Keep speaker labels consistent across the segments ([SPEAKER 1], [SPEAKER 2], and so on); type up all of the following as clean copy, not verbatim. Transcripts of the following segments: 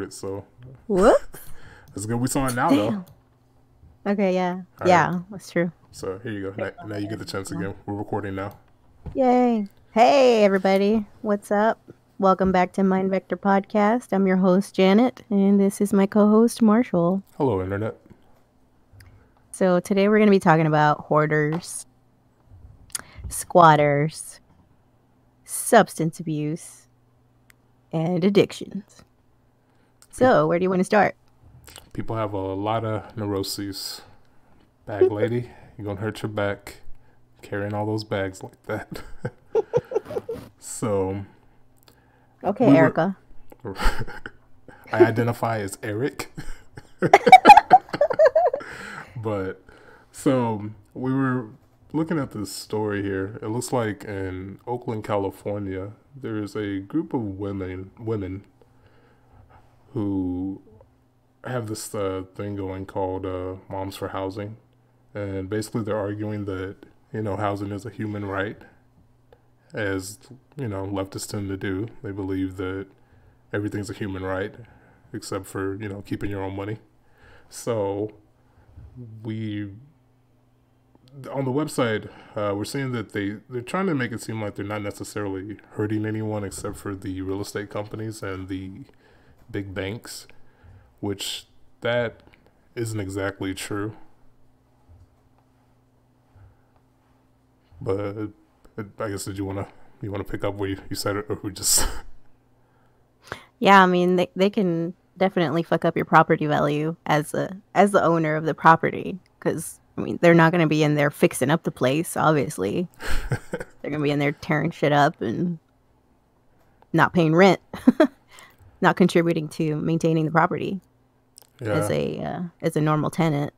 [SPEAKER 1] recorded, so
[SPEAKER 2] Whoops.
[SPEAKER 1] it's good we saw it now, though.
[SPEAKER 2] Damn. Okay, yeah.
[SPEAKER 1] All right,
[SPEAKER 2] Yeah, that's true.
[SPEAKER 1] so here you go.
[SPEAKER 2] Sorry
[SPEAKER 1] Now
[SPEAKER 2] about
[SPEAKER 1] you
[SPEAKER 2] that,
[SPEAKER 1] get the chance
[SPEAKER 2] everyone.
[SPEAKER 1] again. We're recording now.
[SPEAKER 2] Yay. Hey, everybody. What's up? Welcome back to MindVector Podcast. I'm your host, Janet, and this is my co host, Marshall.
[SPEAKER 1] Hello, Internet.
[SPEAKER 2] So, today we're going to be talking about hoarders, squatters, substance abuse, and addictions. So, where do you want to start?
[SPEAKER 1] People have a lot of neuroses. Bag lady, you're going to hurt your back carrying all those bags like that. So,
[SPEAKER 2] Okay,
[SPEAKER 1] we were.
[SPEAKER 2] Erica.
[SPEAKER 1] I identify as Eric. But, so, we were looking at this story here. It looks like in Oakland, California, there's a group of women who have this thing going called Moms for Housing. And basically they're arguing that, housing is a human right, as, leftists tend to do. They believe that everything's a human right, except for, keeping your own money. So we, on the website, we're seeing that they're trying to make it seem like they're not necessarily hurting anyone except for the real estate companies and the big banks, which that isn't exactly true. But I guess did you wanna pick up where you said it, or we just
[SPEAKER 2] Yeah, I mean, they can definitely fuck up your property value as the owner of the property, because I mean they're not going to be in there fixing up the place. Obviously, they're going to be in there tearing shit up and not paying rent, not contributing to maintaining the property
[SPEAKER 1] yeah,
[SPEAKER 2] as a normal tenant.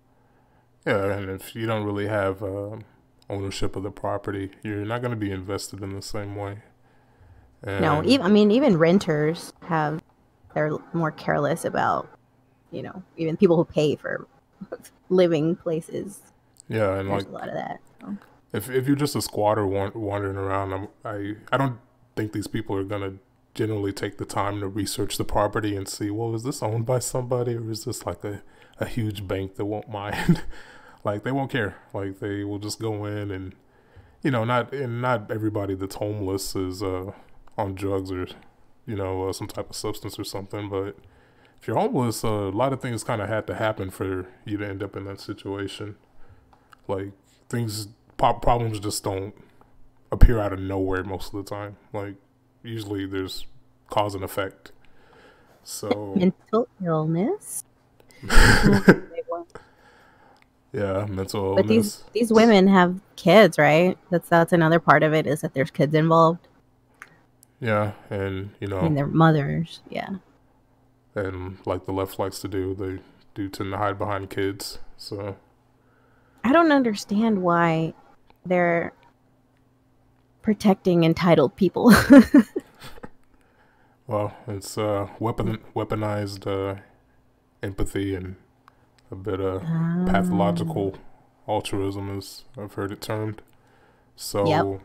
[SPEAKER 1] yeah, and if you don't really have ownership of the property, you're not going to be invested in the same way.
[SPEAKER 2] No,
[SPEAKER 1] And
[SPEAKER 2] even renters have they're more careless about even people who pay for living places.
[SPEAKER 1] yeah, and
[SPEAKER 2] There's
[SPEAKER 1] like
[SPEAKER 2] a lot of that. So.
[SPEAKER 1] if you're just a squatter wandering around, I don't think these people are gonna generally take the time to research the property and see, well, is this owned by somebody, or is this like a huge bank that won't mind? Like they won't care. Like they will just go in and not everybody that's homeless is on drugs or some type of substance or something. But if you're homeless, a lot of things kind of had to happen for you to end up in that situation. Like problems just don't appear out of nowhere most of the time. Like usually there's cause and effect. So
[SPEAKER 2] Mental illness. That's a big one.
[SPEAKER 1] yeah, mental
[SPEAKER 2] But these
[SPEAKER 1] illness.
[SPEAKER 2] these women have kids, right? That's another part of it, is that there's kids involved.
[SPEAKER 1] Yeah, and
[SPEAKER 2] I mean, they're mothers. Yeah.
[SPEAKER 1] and like the left likes to do, they do tend to hide behind kids. So
[SPEAKER 2] I don't understand why they're protecting entitled people.
[SPEAKER 1] well, it's weaponized empathy and a bit of
[SPEAKER 2] Um,
[SPEAKER 1] pathological altruism, as I've heard it termed.
[SPEAKER 2] yep.
[SPEAKER 1] So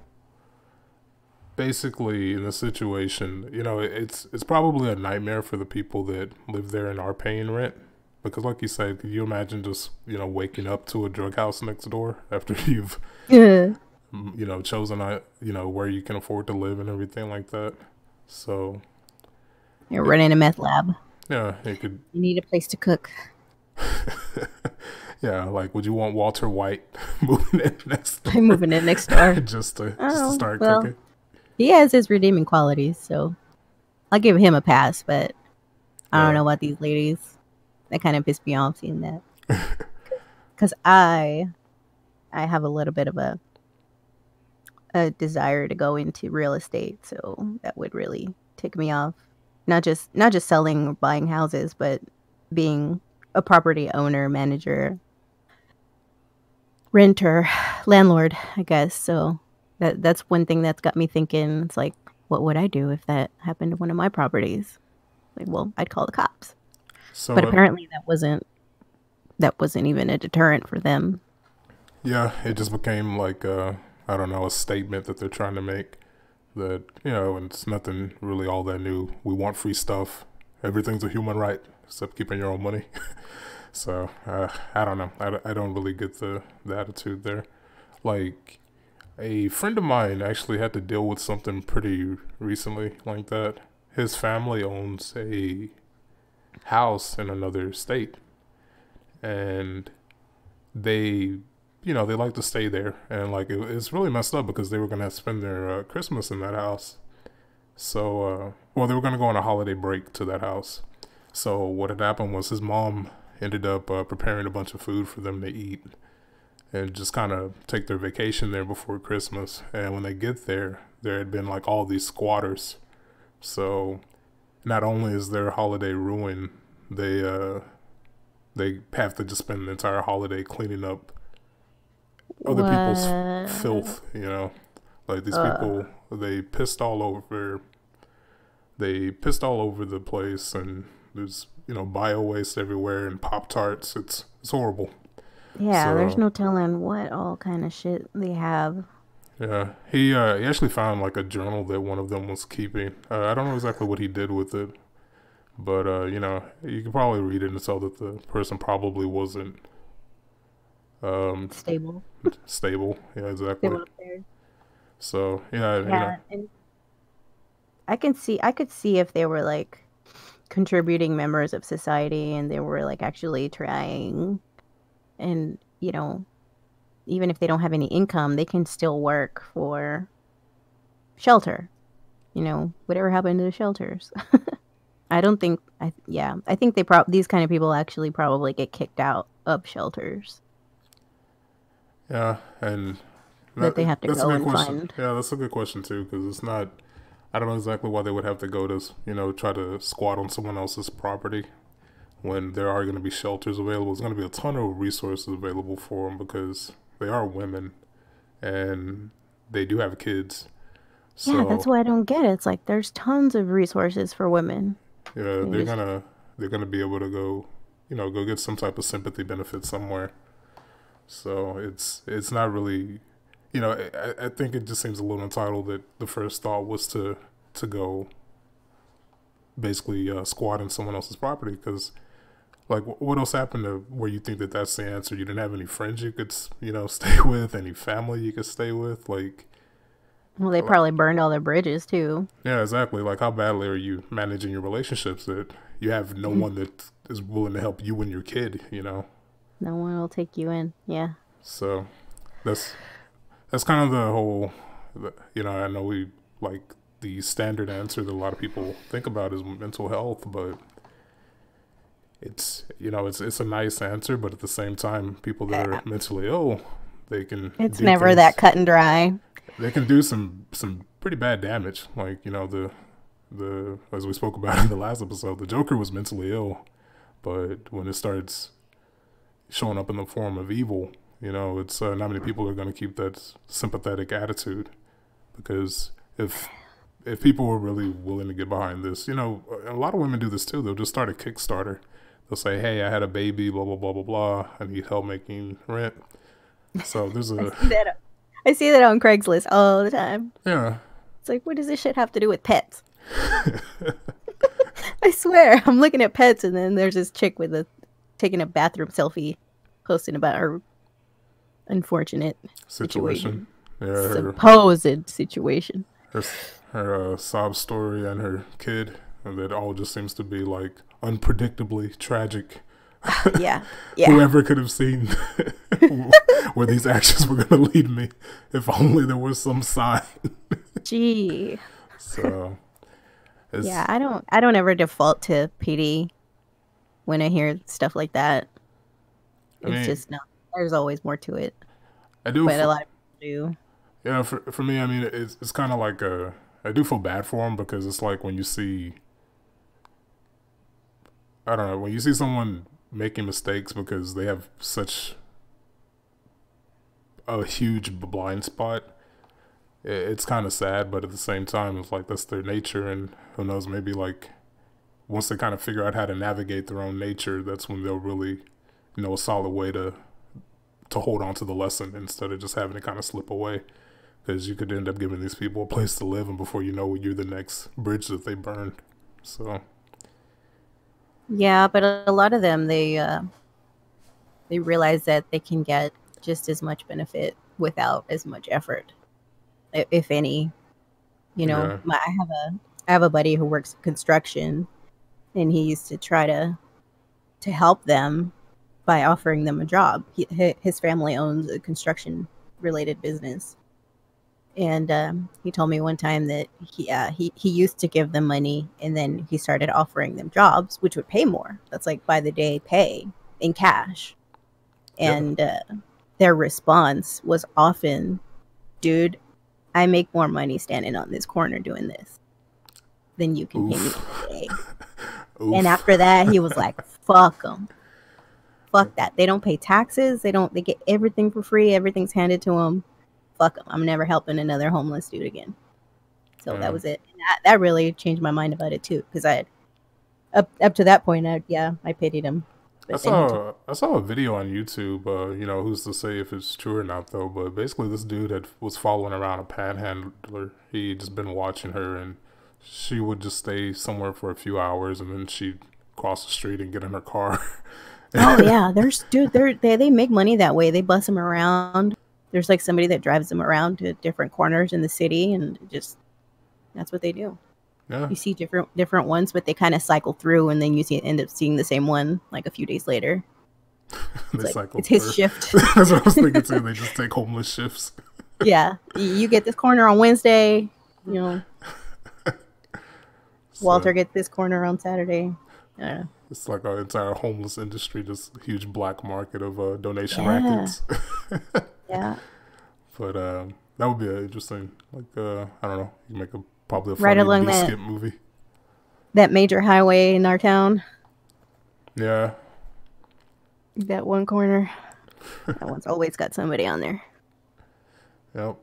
[SPEAKER 1] basically, in the situation, it's probably a nightmare for the people that live there and are paying rent. Because, like you said, could you imagine just waking up to a drug house next door after you've
[SPEAKER 2] Yeah.
[SPEAKER 1] chosen where you can afford to live and everything like that? So
[SPEAKER 2] You're
[SPEAKER 1] it,
[SPEAKER 2] running a meth lab.
[SPEAKER 1] yeah, it could.
[SPEAKER 2] You need a place to cook.
[SPEAKER 1] Yeah, like would you want Walter White moving in next
[SPEAKER 2] I'm
[SPEAKER 1] door
[SPEAKER 2] moving in next door.
[SPEAKER 1] just to
[SPEAKER 2] Oh,
[SPEAKER 1] start
[SPEAKER 2] well,
[SPEAKER 1] cooking?
[SPEAKER 2] he has his redeeming qualities, so I'll give him a pass, but I don't
[SPEAKER 1] Yeah,
[SPEAKER 2] know about these ladies. That kind of pissed me off seeing that. Because I have a little bit of a desire to go into real estate, so that would really tick me off. Not just selling or buying houses, but being a property owner, manager, renter, landlord, I guess. So that's one thing that's got me thinking. It's like, what would I do if that happened to one of my properties? Like, well, I'd call the cops.
[SPEAKER 1] so
[SPEAKER 2] But apparently that wasn't even a deterrent for them.
[SPEAKER 1] yeah, it just became like I don't know, a statement that they're trying to make that and it's nothing really all that new. We want free stuff, everything's a human right except keeping your own money. So I don't know. I don't really get the attitude there. Like, a friend of mine actually had to deal with something pretty recently like that. His family owns a house in another state, and they, they like to stay there. And like, it's really messed up because they were gonna spend their Christmas in that house. So, well, they were gonna go on a holiday break to that house. So what had happened was his mom ended up preparing a bunch of food for them to eat and just kind of take their vacation there before Christmas. And when they get there, there had been like all these squatters. So not only is their holiday ruined, they have to just spend the entire holiday cleaning up other people's filth. Like these people, they pissed all over the place, and there's bio waste everywhere and Pop-Tarts. It's horrible.
[SPEAKER 2] Yeah,
[SPEAKER 1] So,
[SPEAKER 2] there's no telling what all kind of shit they have.
[SPEAKER 1] yeah, he actually found like a journal that one of them was keeping. I don't know exactly what he did with it, but you can probably read it and tell that the person probably wasn't
[SPEAKER 2] Stable.
[SPEAKER 1] stable. Yeah, exactly.
[SPEAKER 2] Stable up there.
[SPEAKER 1] So yeah,
[SPEAKER 2] Yeah, and I could see if they were like contributing members of society and they were like actually trying, and even if they don't have any income, they can still work for shelter. Whatever happened to the shelters? I don't think I think these kind of people actually probably get kicked out of shelters
[SPEAKER 1] yeah, and
[SPEAKER 2] that they have to
[SPEAKER 1] that's a
[SPEAKER 2] go
[SPEAKER 1] good
[SPEAKER 2] and
[SPEAKER 1] question.
[SPEAKER 2] find.
[SPEAKER 1] Yeah, that's a good question too, because it's not. I don't know exactly why they would have to go to try to squat on someone else's property when there are going to be shelters available. There's going to be a ton of resources available for them because they are women and they do have kids. So,
[SPEAKER 2] Yeah, that's what I don't get. It's like there's tons of resources for women.
[SPEAKER 1] yeah,
[SPEAKER 2] They just
[SPEAKER 1] they're gonna be able to go, go get some type of sympathy benefit somewhere. So it's not really, I think it just seems a little entitled that the first thought was to go basically squat in someone else's property, because like what else happened to where you think that that's the answer? You didn't have any friends you could stay with, any family you could stay with, like.
[SPEAKER 2] Well, they probably burned all their bridges too.
[SPEAKER 1] Yeah, exactly. Like, how badly are you managing your relationships that you have no one that is willing to help you and your kid?
[SPEAKER 2] No one will take you in. Yeah.
[SPEAKER 1] So that's kind of the whole. I know we like the standard answer that a lot of people think about is mental health, but it's a nice answer, but at the same time, people that are mentally ill, they can.
[SPEAKER 2] It's never that cut and dry.
[SPEAKER 1] They can do some pretty bad damage. Like, the as we spoke about in the last episode, the Joker was mentally ill, but when it starts showing up in the form of evil, it's not many people are going to keep that sympathetic attitude, because if people were really willing to get behind this, a lot of women do this too. They'll just start a Kickstarter. They'll say, "Hey, I had a baby, blah blah blah blah blah. I need help making rent." So there's a
[SPEAKER 2] I see that on Craigslist all the time.
[SPEAKER 1] yeah.
[SPEAKER 2] It's like, what does this shit have to do with pets? I swear, I'm looking at pets, and then there's this chick taking a bathroom selfie, posting about her unfortunate situation.
[SPEAKER 1] Yeah, her
[SPEAKER 2] supposed situation.
[SPEAKER 1] her sob story and her kid, and that all just seems to be like unpredictably tragic.
[SPEAKER 2] Yeah.
[SPEAKER 1] Whoever could have seen where these actions were going to lead me, if only there was some sign.
[SPEAKER 2] Gee.
[SPEAKER 1] So,
[SPEAKER 2] yeah, I don't ever default to pity when I hear stuff like that. Just no. There's always more to it.
[SPEAKER 1] I do,
[SPEAKER 2] but a lot of people do.
[SPEAKER 1] Yeah, for me, I mean, it's kind of like I do feel bad for them, because it's like when you see, I don't know, when you see someone making mistakes because they have such a huge blind spot, it's kind of sad, but at the same time, it's like that's their nature, and who knows, maybe like once they kind of figure out how to navigate their own nature, that's when they'll really know a solid way to hold on to the lesson instead of just having it kind of slip away, because you could end up giving these people a place to live, and before you know it, you're the next bridge that they burned. So
[SPEAKER 2] Yeah, but a lot of them they realize that they can get just as much benefit without as much effort, if any. You know,
[SPEAKER 1] Yeah.
[SPEAKER 2] I have a buddy who works in construction, and he used to try to help them by offering them a job. His family owns a construction related business, and he told me one time that he used to give them money, and then he started offering them jobs, which would pay more. That's like by the day pay in cash,
[SPEAKER 1] Yeah.
[SPEAKER 2] and their response was often, "Dude, I make more money standing on this corner doing this than you can pay me in
[SPEAKER 1] Oof.
[SPEAKER 2] a day." And
[SPEAKER 1] Oof.
[SPEAKER 2] after that, he was like, "Fuck them, fuck that. They don't pay taxes. They get everything for free. Everything's handed to them. Fuck them. I'm never helping another homeless dude again." So that
[SPEAKER 1] Yeah.
[SPEAKER 2] was it. And that really changed my mind about it too, because I up to that point, I pitied him, but then he told.
[SPEAKER 1] I saw a video on YouTube. You know, who's to say if it's true or not though? But basically, this dude was following around a panhandler. He just been watching her, and she would just stay somewhere for a few hours, and then she'd cross the street and get in her car.
[SPEAKER 2] Oh yeah, they make money that way. They bus them around. There's like somebody that drives them around to different corners in the city, and just that's what they do.
[SPEAKER 1] Yeah.
[SPEAKER 2] You see different ones, but they kind of cycle through, and then end up seeing the same one like a few days later.
[SPEAKER 1] They
[SPEAKER 2] It's like
[SPEAKER 1] cycle
[SPEAKER 2] it's his
[SPEAKER 1] through.
[SPEAKER 2] shift.
[SPEAKER 1] That's what I was thinking too. They just take homeless shifts.
[SPEAKER 2] Yeah, you get this corner on Wednesday. You know, Walter
[SPEAKER 1] So
[SPEAKER 2] gets this corner on Saturday. I don't know.
[SPEAKER 1] it's like our entire homeless industry, just a huge black market of donation
[SPEAKER 2] Yeah,
[SPEAKER 1] rackets.
[SPEAKER 2] yeah.
[SPEAKER 1] But that would be an interesting, like I don't know, you make probably a
[SPEAKER 2] Right
[SPEAKER 1] funny
[SPEAKER 2] along
[SPEAKER 1] B skit movie.
[SPEAKER 2] that major highway in our town,
[SPEAKER 1] Yeah.
[SPEAKER 2] that one corner, that one's always got somebody on there.
[SPEAKER 1] Yep.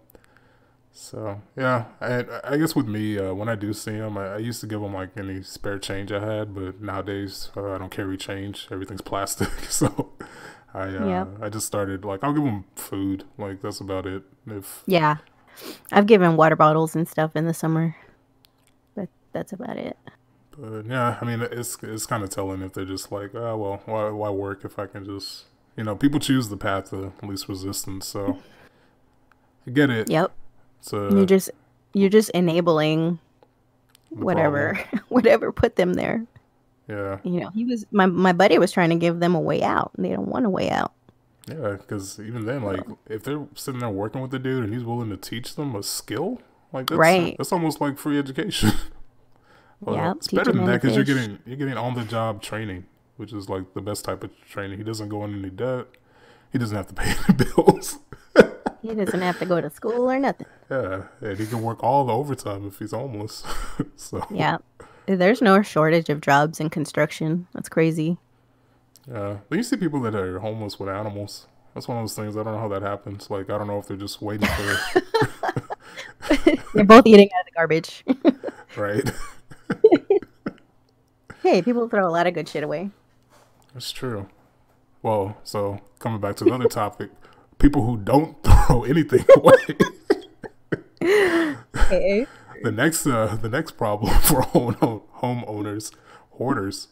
[SPEAKER 1] So yeah, I guess with me, when I do see them, I used to give them like any spare change I had, but nowadays I don't carry change. Everything's plastic, so
[SPEAKER 2] Yep.
[SPEAKER 1] I just started like I'll give them food. Like that's about it. If
[SPEAKER 2] Yeah, I've given water bottles and stuff in the summer, but that's about it.
[SPEAKER 1] But yeah, I mean it's kind of telling if they're just like, oh well, why work if I can just people choose the path of least resistance. So I get it.
[SPEAKER 2] Yep.
[SPEAKER 1] It's
[SPEAKER 2] You're just enabling
[SPEAKER 1] the problem.
[SPEAKER 2] whatever whatever put them there.
[SPEAKER 1] Yeah.
[SPEAKER 2] You know, he was my buddy was trying to give them a way out, and they don't want a way out.
[SPEAKER 1] Yeah, because even then, like,
[SPEAKER 2] So,
[SPEAKER 1] if they're sitting there working with the dude and he's willing to teach them a skill, like
[SPEAKER 2] right.
[SPEAKER 1] that's almost like free education.
[SPEAKER 2] Yeah.
[SPEAKER 1] It's
[SPEAKER 2] Teach
[SPEAKER 1] better
[SPEAKER 2] a
[SPEAKER 1] than
[SPEAKER 2] man to
[SPEAKER 1] that because
[SPEAKER 2] fish.
[SPEAKER 1] you're getting on the job training, which is like the best type of training. He doesn't go in any debt. He doesn't have to pay any bills.
[SPEAKER 2] He doesn't have to go to school or nothing.
[SPEAKER 1] Yeah, and he can work all the overtime if he's homeless. So
[SPEAKER 2] Yeah. There's no shortage of jobs in construction. That's crazy.
[SPEAKER 1] yeah, then you see people that are homeless with animals. That's one of those things. I don't know how that happens. Like I don't know if they're just waiting for
[SPEAKER 2] They're both eating out of the garbage.
[SPEAKER 1] right.
[SPEAKER 2] Hey, people throw a lot of good shit away.
[SPEAKER 1] That's true. Well, so coming back to the other topic, people who don't throw anything away.
[SPEAKER 2] Okay.
[SPEAKER 1] The next problem for homeowners, hoarders.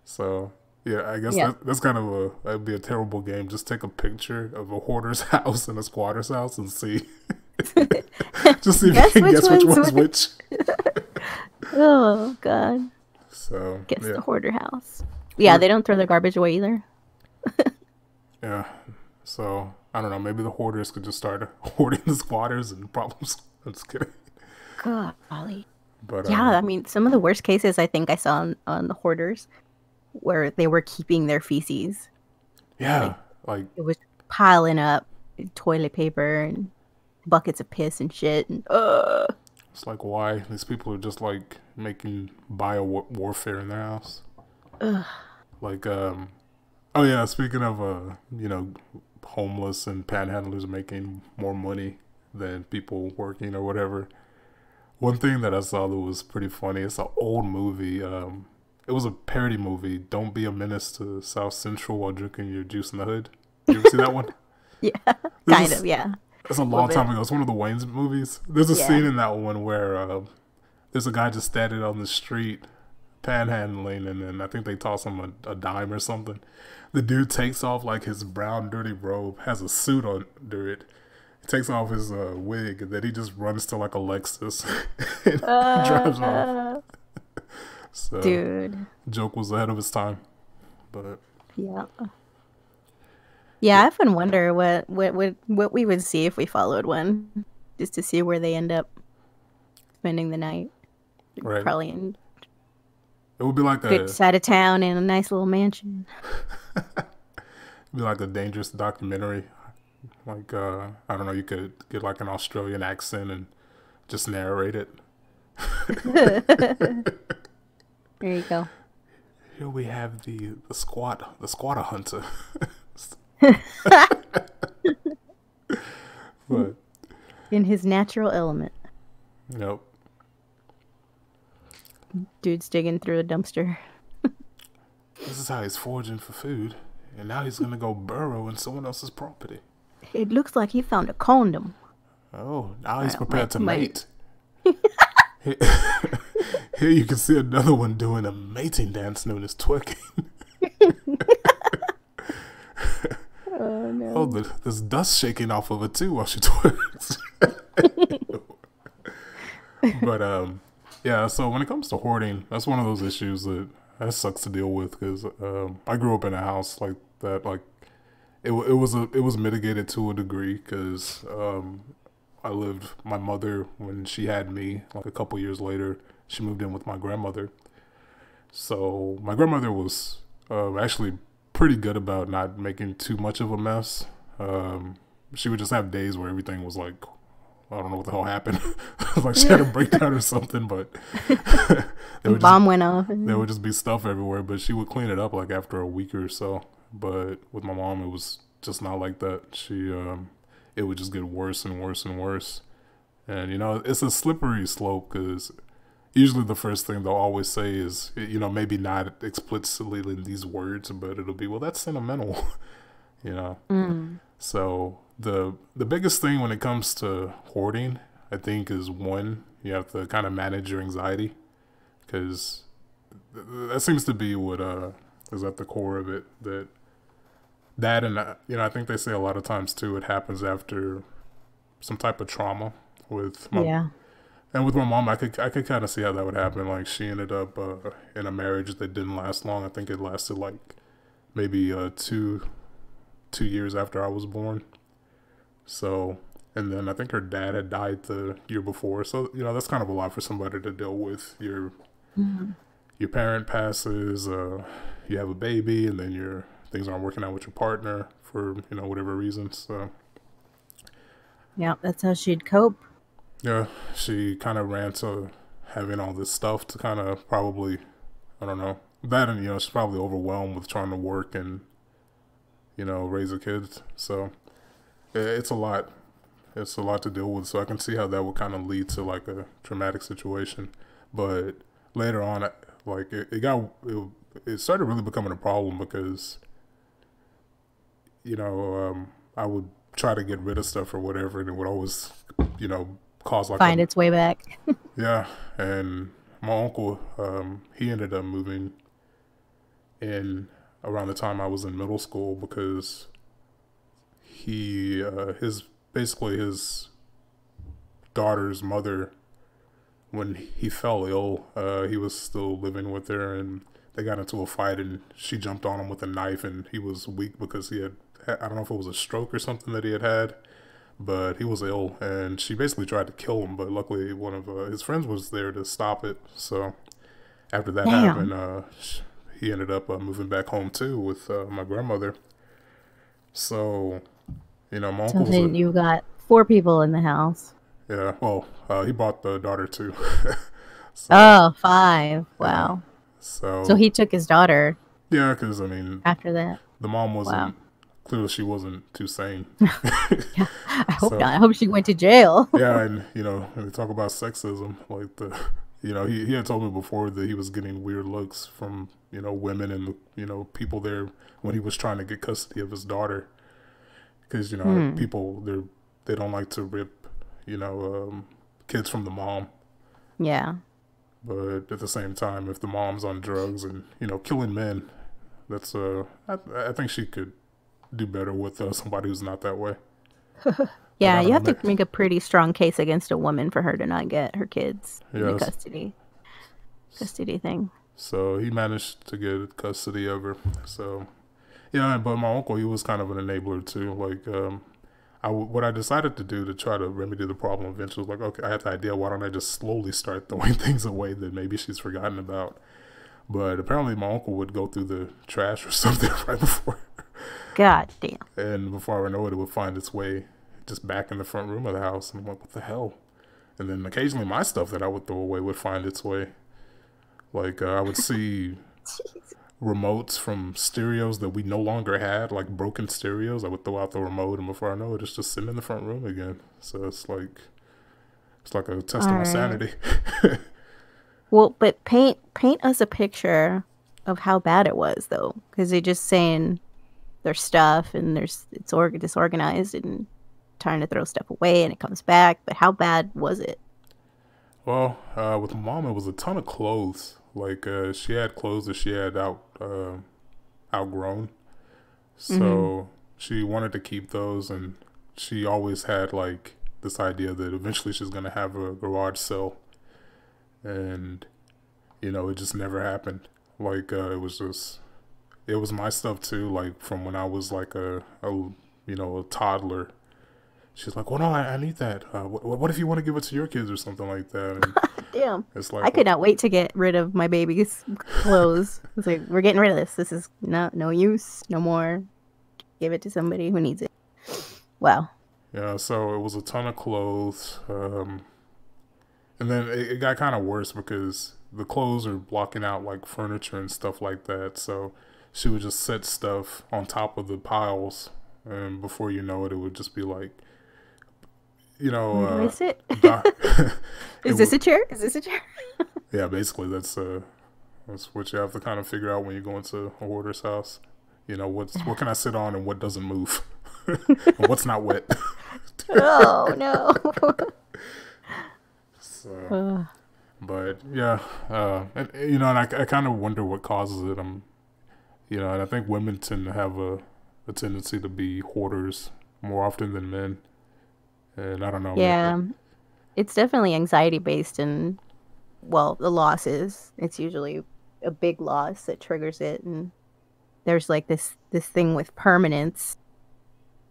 [SPEAKER 1] So yeah, I guess
[SPEAKER 2] Yeah.
[SPEAKER 1] that's kind of that'd be a terrible game. Just take a picture of a hoarder's house and a squatter's house and see, just see if you
[SPEAKER 2] Guess
[SPEAKER 1] can
[SPEAKER 2] which
[SPEAKER 1] guess which
[SPEAKER 2] one's
[SPEAKER 1] one's
[SPEAKER 2] which?
[SPEAKER 1] which.
[SPEAKER 2] Oh God.
[SPEAKER 1] So
[SPEAKER 2] Guess
[SPEAKER 1] yeah,
[SPEAKER 2] the hoarder house. Yeah, they don't throw their garbage away either.
[SPEAKER 1] yeah. So I don't know. Maybe the hoarders could just start hoarding the squatters and problems. I'm just kidding.
[SPEAKER 2] Golly.
[SPEAKER 1] But
[SPEAKER 2] Yeah, I mean, some of the worst cases I think I saw on the hoarders where they were keeping their feces.
[SPEAKER 1] yeah,
[SPEAKER 2] Like
[SPEAKER 1] like
[SPEAKER 2] it was piling up toilet paper and buckets of piss and shit. And
[SPEAKER 1] it's like why these people are just like making bio warfare in their house.
[SPEAKER 2] ugh.
[SPEAKER 1] Like oh yeah, speaking of homeless and panhandlers making more money than people working or whatever. One thing that I saw that was pretty funny, it's an old movie. It was a parody movie, Don't Be a Menace to South Central While Drinking Your Juice in the Hood. You ever see that one?
[SPEAKER 2] Yeah,
[SPEAKER 1] This
[SPEAKER 2] kind
[SPEAKER 1] is
[SPEAKER 2] of. Yeah,
[SPEAKER 1] It's a
[SPEAKER 2] a little
[SPEAKER 1] long time
[SPEAKER 2] bit.
[SPEAKER 1] ago. It's one of the Wayne's movies. There's a
[SPEAKER 2] Yeah.
[SPEAKER 1] scene in that one where there's a guy just standing on the street panhandling, and then I think they toss him a dime or something. The dude takes off like his brown dirty robe, has a suit under it. He takes off his wig, and then he just runs to like a Lexus and drives off. So,
[SPEAKER 2] dude,
[SPEAKER 1] joke was ahead of his time, but
[SPEAKER 2] yeah. Yeah, I often wonder what we would see if we followed one, just to see where they end up spending the night.
[SPEAKER 1] right.
[SPEAKER 2] Probably in
[SPEAKER 1] It would be like
[SPEAKER 2] good side of town in a nice little mansion.
[SPEAKER 1] it'd be like a dangerous documentary. Like I don't know, you could get like an Australian accent and just narrate it.
[SPEAKER 2] There you go.
[SPEAKER 1] Here we have the squatter hunter. But
[SPEAKER 2] In his natural element.
[SPEAKER 1] Yep.
[SPEAKER 2] Dude's digging through a dumpster.
[SPEAKER 1] This is how he's foraging for food, and now he's gonna go burrow in someone else's property.
[SPEAKER 2] It looks like he found a condom.
[SPEAKER 1] Oh, now he's prepared to mate. Here you can see another one doing a mating dance known as twerking.
[SPEAKER 2] Oh no!
[SPEAKER 1] Oh, there's dust shaking off of it too while she twerks. But yeah. So when it comes to hoarding, that's one of those issues that sucks to deal with because I grew up in a house like that. Like it was mitigated to a degree because my mother, when she had me, like a couple years later, she moved in with my grandmother. So my grandmother was actually pretty good about not making too much of a mess. She would just have days where everything was like, I don't know what the hell happened. Like she had a breakdown or something, but
[SPEAKER 2] bomb went off.
[SPEAKER 1] There would just be stuff everywhere, but she would clean it up like after a week or so. But with my mom, it was just not like that. It would just get worse and worse and worse. And, it's a slippery slope because usually the first thing they'll always say is, maybe not explicitly in these words, but it'll be, well, that's sentimental, So the biggest thing when it comes to hoarding, I think, is one, you have to kind of manage your anxiety because that seems to be what is at the core of it. That and I think they say a lot of times too, it happens after some type of trauma with my and with my mom. I could kind of see how that would happen. Like she ended up in a marriage that didn't last long. I think it lasted like maybe 2 years after I was born. So, and then I think her dad had died the year before. So that's kind of a lot for somebody to deal with. Your parent passes, you have a baby, and then things aren't working out with your partner for whatever reasons. So
[SPEAKER 2] yeah, that's how she'd cope.
[SPEAKER 1] Yeah, she kind of ran to having all this stuff to kind of probably, I don't know, that, and she's probably overwhelmed with trying to work and raise a kid. So it's a lot. It's a lot to deal with. So I can see how that would kind of lead to like a traumatic situation. But later on, like it started really becoming a problem because I would try to get rid of stuff or whatever, and it would always cause like
[SPEAKER 2] find its way back.
[SPEAKER 1] Yeah, and my uncle, he ended up moving in around the time I was in middle school because his daughter's mother, when he fell ill, he was still living with her, and they got into a fight, and she jumped on him with a knife, and he was weak because he had, I don't know if it was a stroke or something that he had, but he was ill, and she basically tried to kill him, but luckily one of his friends was there to stop it. So after that happened, he ended up moving back home too with my grandmother. So, my uncle.
[SPEAKER 2] So then you got 4 people in the house.
[SPEAKER 1] Yeah, well, he brought the daughter too.
[SPEAKER 2] So, 5. Wow.
[SPEAKER 1] Yeah.
[SPEAKER 2] So he took his daughter.
[SPEAKER 1] Yeah, because
[SPEAKER 2] after that,
[SPEAKER 1] the mom wasn't. Clearly, she wasn't too sane.
[SPEAKER 2] Yeah, I hope not. I hope she went to jail.
[SPEAKER 1] Yeah, and when they talk about sexism, like he had told me before that he was getting weird looks from women and people there when he was trying to get custody of his daughter, because people they don't like to rip kids from the mom.
[SPEAKER 2] Yeah.
[SPEAKER 1] But at the same time, if the mom's on drugs and killing men, that's I think she could do better with somebody who's not that way. Like
[SPEAKER 2] Yeah,
[SPEAKER 1] I
[SPEAKER 2] you
[SPEAKER 1] don't
[SPEAKER 2] have
[SPEAKER 1] know,
[SPEAKER 2] to make a pretty strong case against a woman for her to not get her kids in the
[SPEAKER 1] yes.
[SPEAKER 2] custody thing.
[SPEAKER 1] So he managed to get custody of her. So yeah, but my uncle, he was kind of an enabler too. Like what I decided to do to try to remedy the problem eventually was like, okay, I had the idea. Why don't I just slowly start throwing things away that maybe she's forgotten about? But apparently, my uncle would go through the trash or something right before,
[SPEAKER 2] God damn.
[SPEAKER 1] and before I know it, it would find its way just back in the front room of the house. And I'm like, what the hell? And then occasionally, my stuff that I would throw away would find its way. Like I would see remotes from stereos that we no longer had, like broken stereos. I would throw out the remote, and before I know it, it's just sitting in the front room again. So it's like a test
[SPEAKER 2] All
[SPEAKER 1] of my
[SPEAKER 2] right.
[SPEAKER 1] sanity.
[SPEAKER 2] Well, but paint us a picture of how bad it was, though, because they're just saying there's stuff and it's disorganized and trying to throw stuff away and it comes back. But how bad was it?
[SPEAKER 1] Well, with my mom, it was a ton of clothes. Like she had clothes that she had outgrown,
[SPEAKER 2] Mm-hmm.
[SPEAKER 1] so she wanted to keep those, and she always had like this idea that eventually she's gonna have a garage sale, and it just never happened. Like it was my stuff too. Like from when I was like a toddler. She's like, well, no, I need that. What if you want to give it to your kids or something like that? And
[SPEAKER 2] Damn.
[SPEAKER 1] it's
[SPEAKER 2] I
[SPEAKER 1] like,
[SPEAKER 2] could
[SPEAKER 1] well,
[SPEAKER 2] not wait to get rid of my baby's clothes. It's like, we're getting rid of this. This is no use, no more. Give it to somebody who needs it. Wow.
[SPEAKER 1] yeah. So it was a ton of clothes, and then it got kind of worse because the clothes are blocking out like furniture and stuff like that. So she would just set stuff on top of the piles, and before you know it, it would just be like, you know,
[SPEAKER 2] Where do I sit?
[SPEAKER 1] doc. it
[SPEAKER 2] Is this
[SPEAKER 1] would,
[SPEAKER 2] a chair? Is this a chair?
[SPEAKER 1] yeah. Basically, that's what you have to kind of figure out when you go into a hoarder's house. What can I sit on and what doesn't move, and what's not wet.
[SPEAKER 2] Oh no.
[SPEAKER 1] So, but yeah, and I kind of wonder what causes it. And I think women tend to have a tendency to be hoarders more often than men, and I don't know, man.
[SPEAKER 2] Yeah, it's definitely anxiety based, and well, the losses. It's usually a big loss that triggers it, and there's like this thing with permanence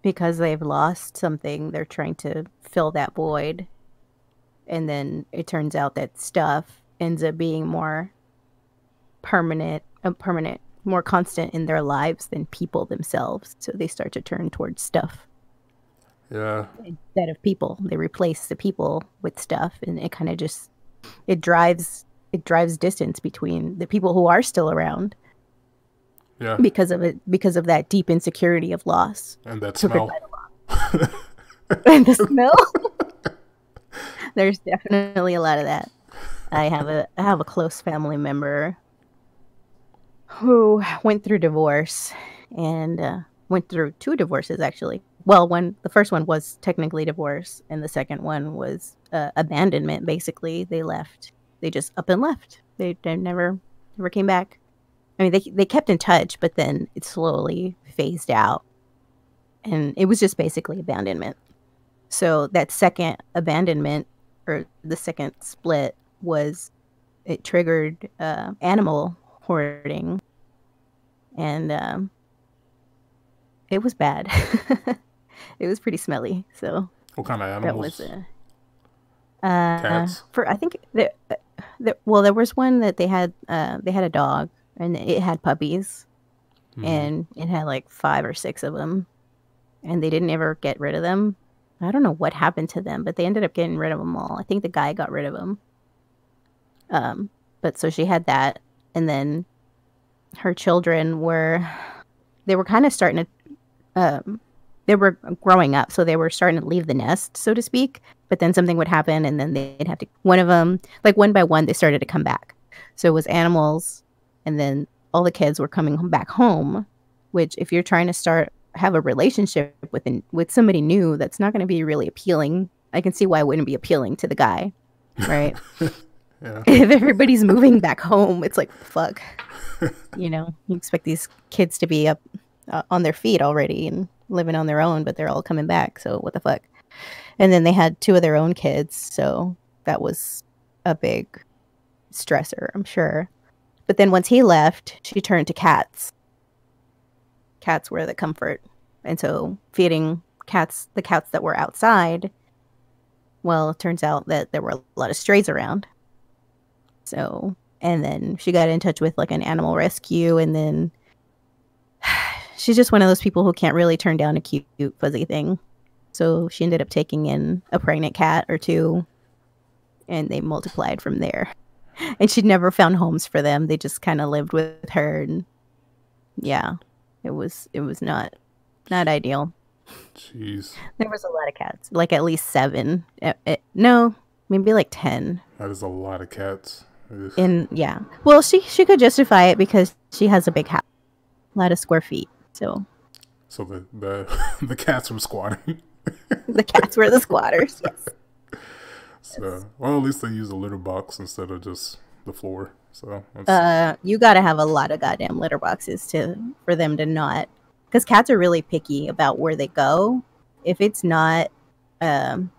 [SPEAKER 2] because they've lost something. They're trying to fill that void, and then it turns out that stuff ends up being more permanent, more constant in their lives than people themselves. So they start to turn towards stuff
[SPEAKER 1] Yeah,
[SPEAKER 2] instead of people. They replace the people with stuff, and it kind of just it drives it drives distance between the people who are still around
[SPEAKER 1] yeah,
[SPEAKER 2] because of that deep insecurity of loss
[SPEAKER 1] and that
[SPEAKER 2] took it
[SPEAKER 1] smell.
[SPEAKER 2] by the and the smell. There's definitely a lot of that. I have a close family member who went through divorce and went through two divorces actually. Well, the first one was technically divorce, and the second one was abandonment. Basically, they left. They just up and left. They never came back. I mean, they kept in touch, but then it slowly phased out, and it was just basically abandonment. So that second abandonment or the second split it triggered animal hoarding, and it was bad. It was pretty smelly. So
[SPEAKER 1] What kind of
[SPEAKER 2] that was
[SPEAKER 1] animals? Cats.
[SPEAKER 2] for I think well, there was one that they had a dog and it had puppies
[SPEAKER 1] Hmm.
[SPEAKER 2] and it had like 5 or 6 of them, and they didn't ever get rid of them. I don't know what happened to them, but they ended up getting rid of them all. I think the guy got rid of them. Um, but so she had that, and then her children they were kind of starting to they were growing up, so they were starting to leave the nest, so to speak. But then something would happen, and then they'd have to one of them, like one by one, they started to come back. So it was animals, and then all the kids were coming back home. Which, if you're trying to have a relationship with somebody new, that's not going to be really appealing. I can see why it wouldn't be appealing to the guy, right?
[SPEAKER 1] Yeah.
[SPEAKER 2] If everybody's moving back home, it's like, fuck. You know, you expect these kids to be up on their feet already and living on their own, but they're all coming back. So what the fuck? And then they had 2 of their own kids. So that was a big stressor, I'm sure. But then once he left, she turned to cats. Cats were the comfort. And so feeding cats, the cats that were outside, well, it turns out that there were a lot of strays around. So, and then she got in touch with like an animal rescue, and then she's just one of those people who can't really turn down a cute, fuzzy thing. So she ended up taking in a pregnant cat or 2, and they multiplied from there. And she'd never found homes for them. They just kind of lived with her, and yeah, it was not ideal.
[SPEAKER 1] Jeez.
[SPEAKER 2] There was a lot of cats, like at least 7. No, maybe like 10.
[SPEAKER 1] That is a lot of cats.
[SPEAKER 2] And yeah, well, she could justify it because she has a big house, a lot of square feet. So
[SPEAKER 1] the cats were squatting.
[SPEAKER 2] The cats were the squatters. Yes.
[SPEAKER 1] So, well, at least they use a litter box instead of just the floor. So
[SPEAKER 2] you got to have a lot of goddamn litter boxes for them to not, because cats are really picky about where they go. If it's not, if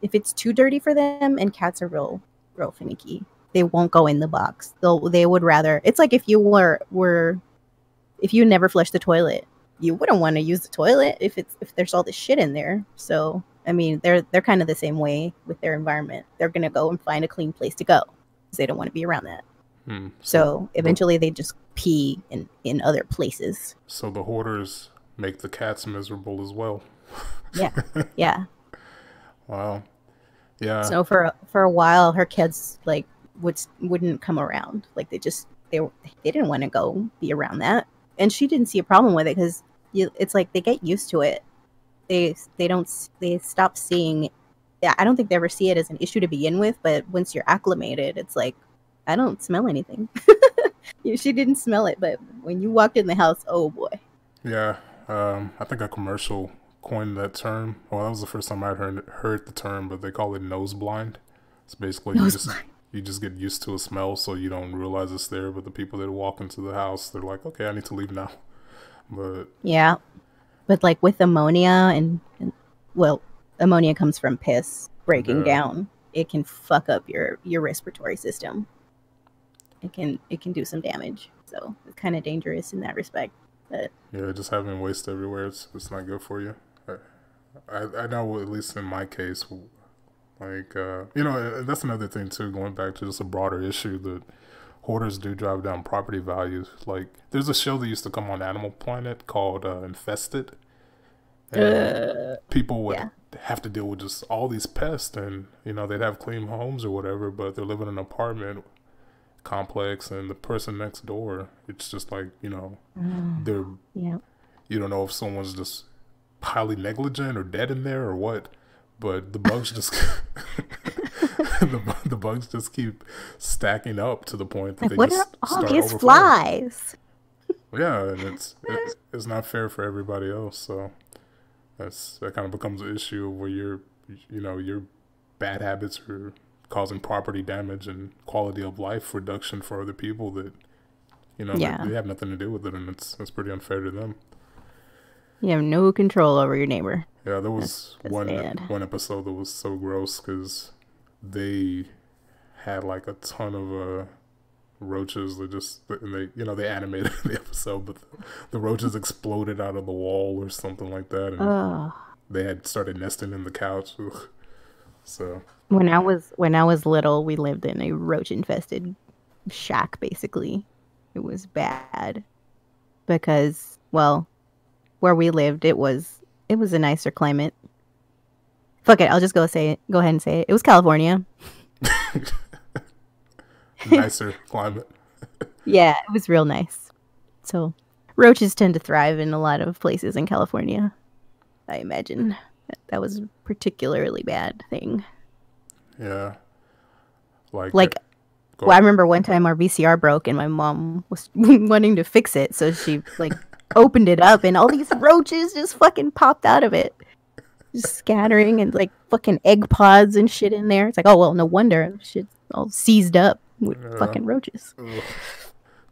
[SPEAKER 2] it's too dirty for them, and cats are real finicky, they won't go in the box. They would rather. It's like if you if you never flush the toilet, you wouldn't want to use the toilet if there's all this shit in there. So I mean, they're kind of the same way with their environment. They're gonna go and find a clean place to go because they don't want to be around that. So eventually they just pee in other places. So
[SPEAKER 1] the hoarders make the cats miserable as well.
[SPEAKER 2] Yeah.
[SPEAKER 1] Wow. Yeah.
[SPEAKER 2] So for a while, her kids like wouldn't come around. Like they didn't want to go be around that, and she didn't see a problem with it because it's like they get used to it. They stop seeing. Yeah, I don't think they ever see it as an issue to begin with, but once you're acclimated, it's like, I don't smell anything. She didn't smell it, but when you walked in the house, oh boy.
[SPEAKER 1] Yeah, I think a commercial coined that term. Well, that was the first time I'd heard the term, but they call it nose blind. It's basically you just get used to a smell, so you don't realize it's there. But the people that walk into the house, they're like, okay, I need to leave now. But
[SPEAKER 2] yeah, but like with ammonia and well, ammonia comes from piss breaking down. It can fuck up your respiratory system. It can do some damage. So it's kind of dangerous in that respect. But
[SPEAKER 1] yeah, just having waste everywhere, it's not good for you. I know, at least in my case, like, that's another thing too, going back to just a broader issue, that hoarders do drive down property values. Like, there's a show that used to come on Animal Planet called Infested. And people would have to deal with just all these pests, and, they'd have clean homes or whatever, but they're living in an apartment complex, and the person next door, it's just like, they're, you don't know if someone's just highly negligent or dead in there or what, but the bugs just the bugs just keep stacking up to the point that
[SPEAKER 2] like,
[SPEAKER 1] they just
[SPEAKER 2] start overflowing. What are all these flies?
[SPEAKER 1] Yeah, and it's not fair for everybody else. So that kind of becomes an issue where your bad habits are causing property damage and quality of life reduction for other people that they have nothing to do with it, and it's pretty unfair to them.
[SPEAKER 2] You have no control over your neighbor.
[SPEAKER 1] Yeah, there was one episode that was so gross because they had like a ton of roaches that they animated the episode, but the roaches exploded out of the wall or something like that, and they had started nesting in the couch. So
[SPEAKER 2] when I was little, we lived in a roach infested shack. Basically, it was bad because, well, where we lived, it was a nicer climate. Fuck it, I'll just go ahead and say it. It was California.
[SPEAKER 1] Nicer climate.
[SPEAKER 2] Yeah, it was real nice. So roaches tend to thrive in a lot of places in California. I imagine that was a particularly bad thing.
[SPEAKER 1] Yeah. Like
[SPEAKER 2] I remember one time our VCR broke and my mom was wanting to fix it, so she opened it up and all these roaches just fucking popped out of it, just scattering, and like fucking egg pods and shit in there. It's like, oh well, no wonder shit all seized up with
[SPEAKER 1] Yeah.
[SPEAKER 2] fucking roaches.
[SPEAKER 1] Ugh.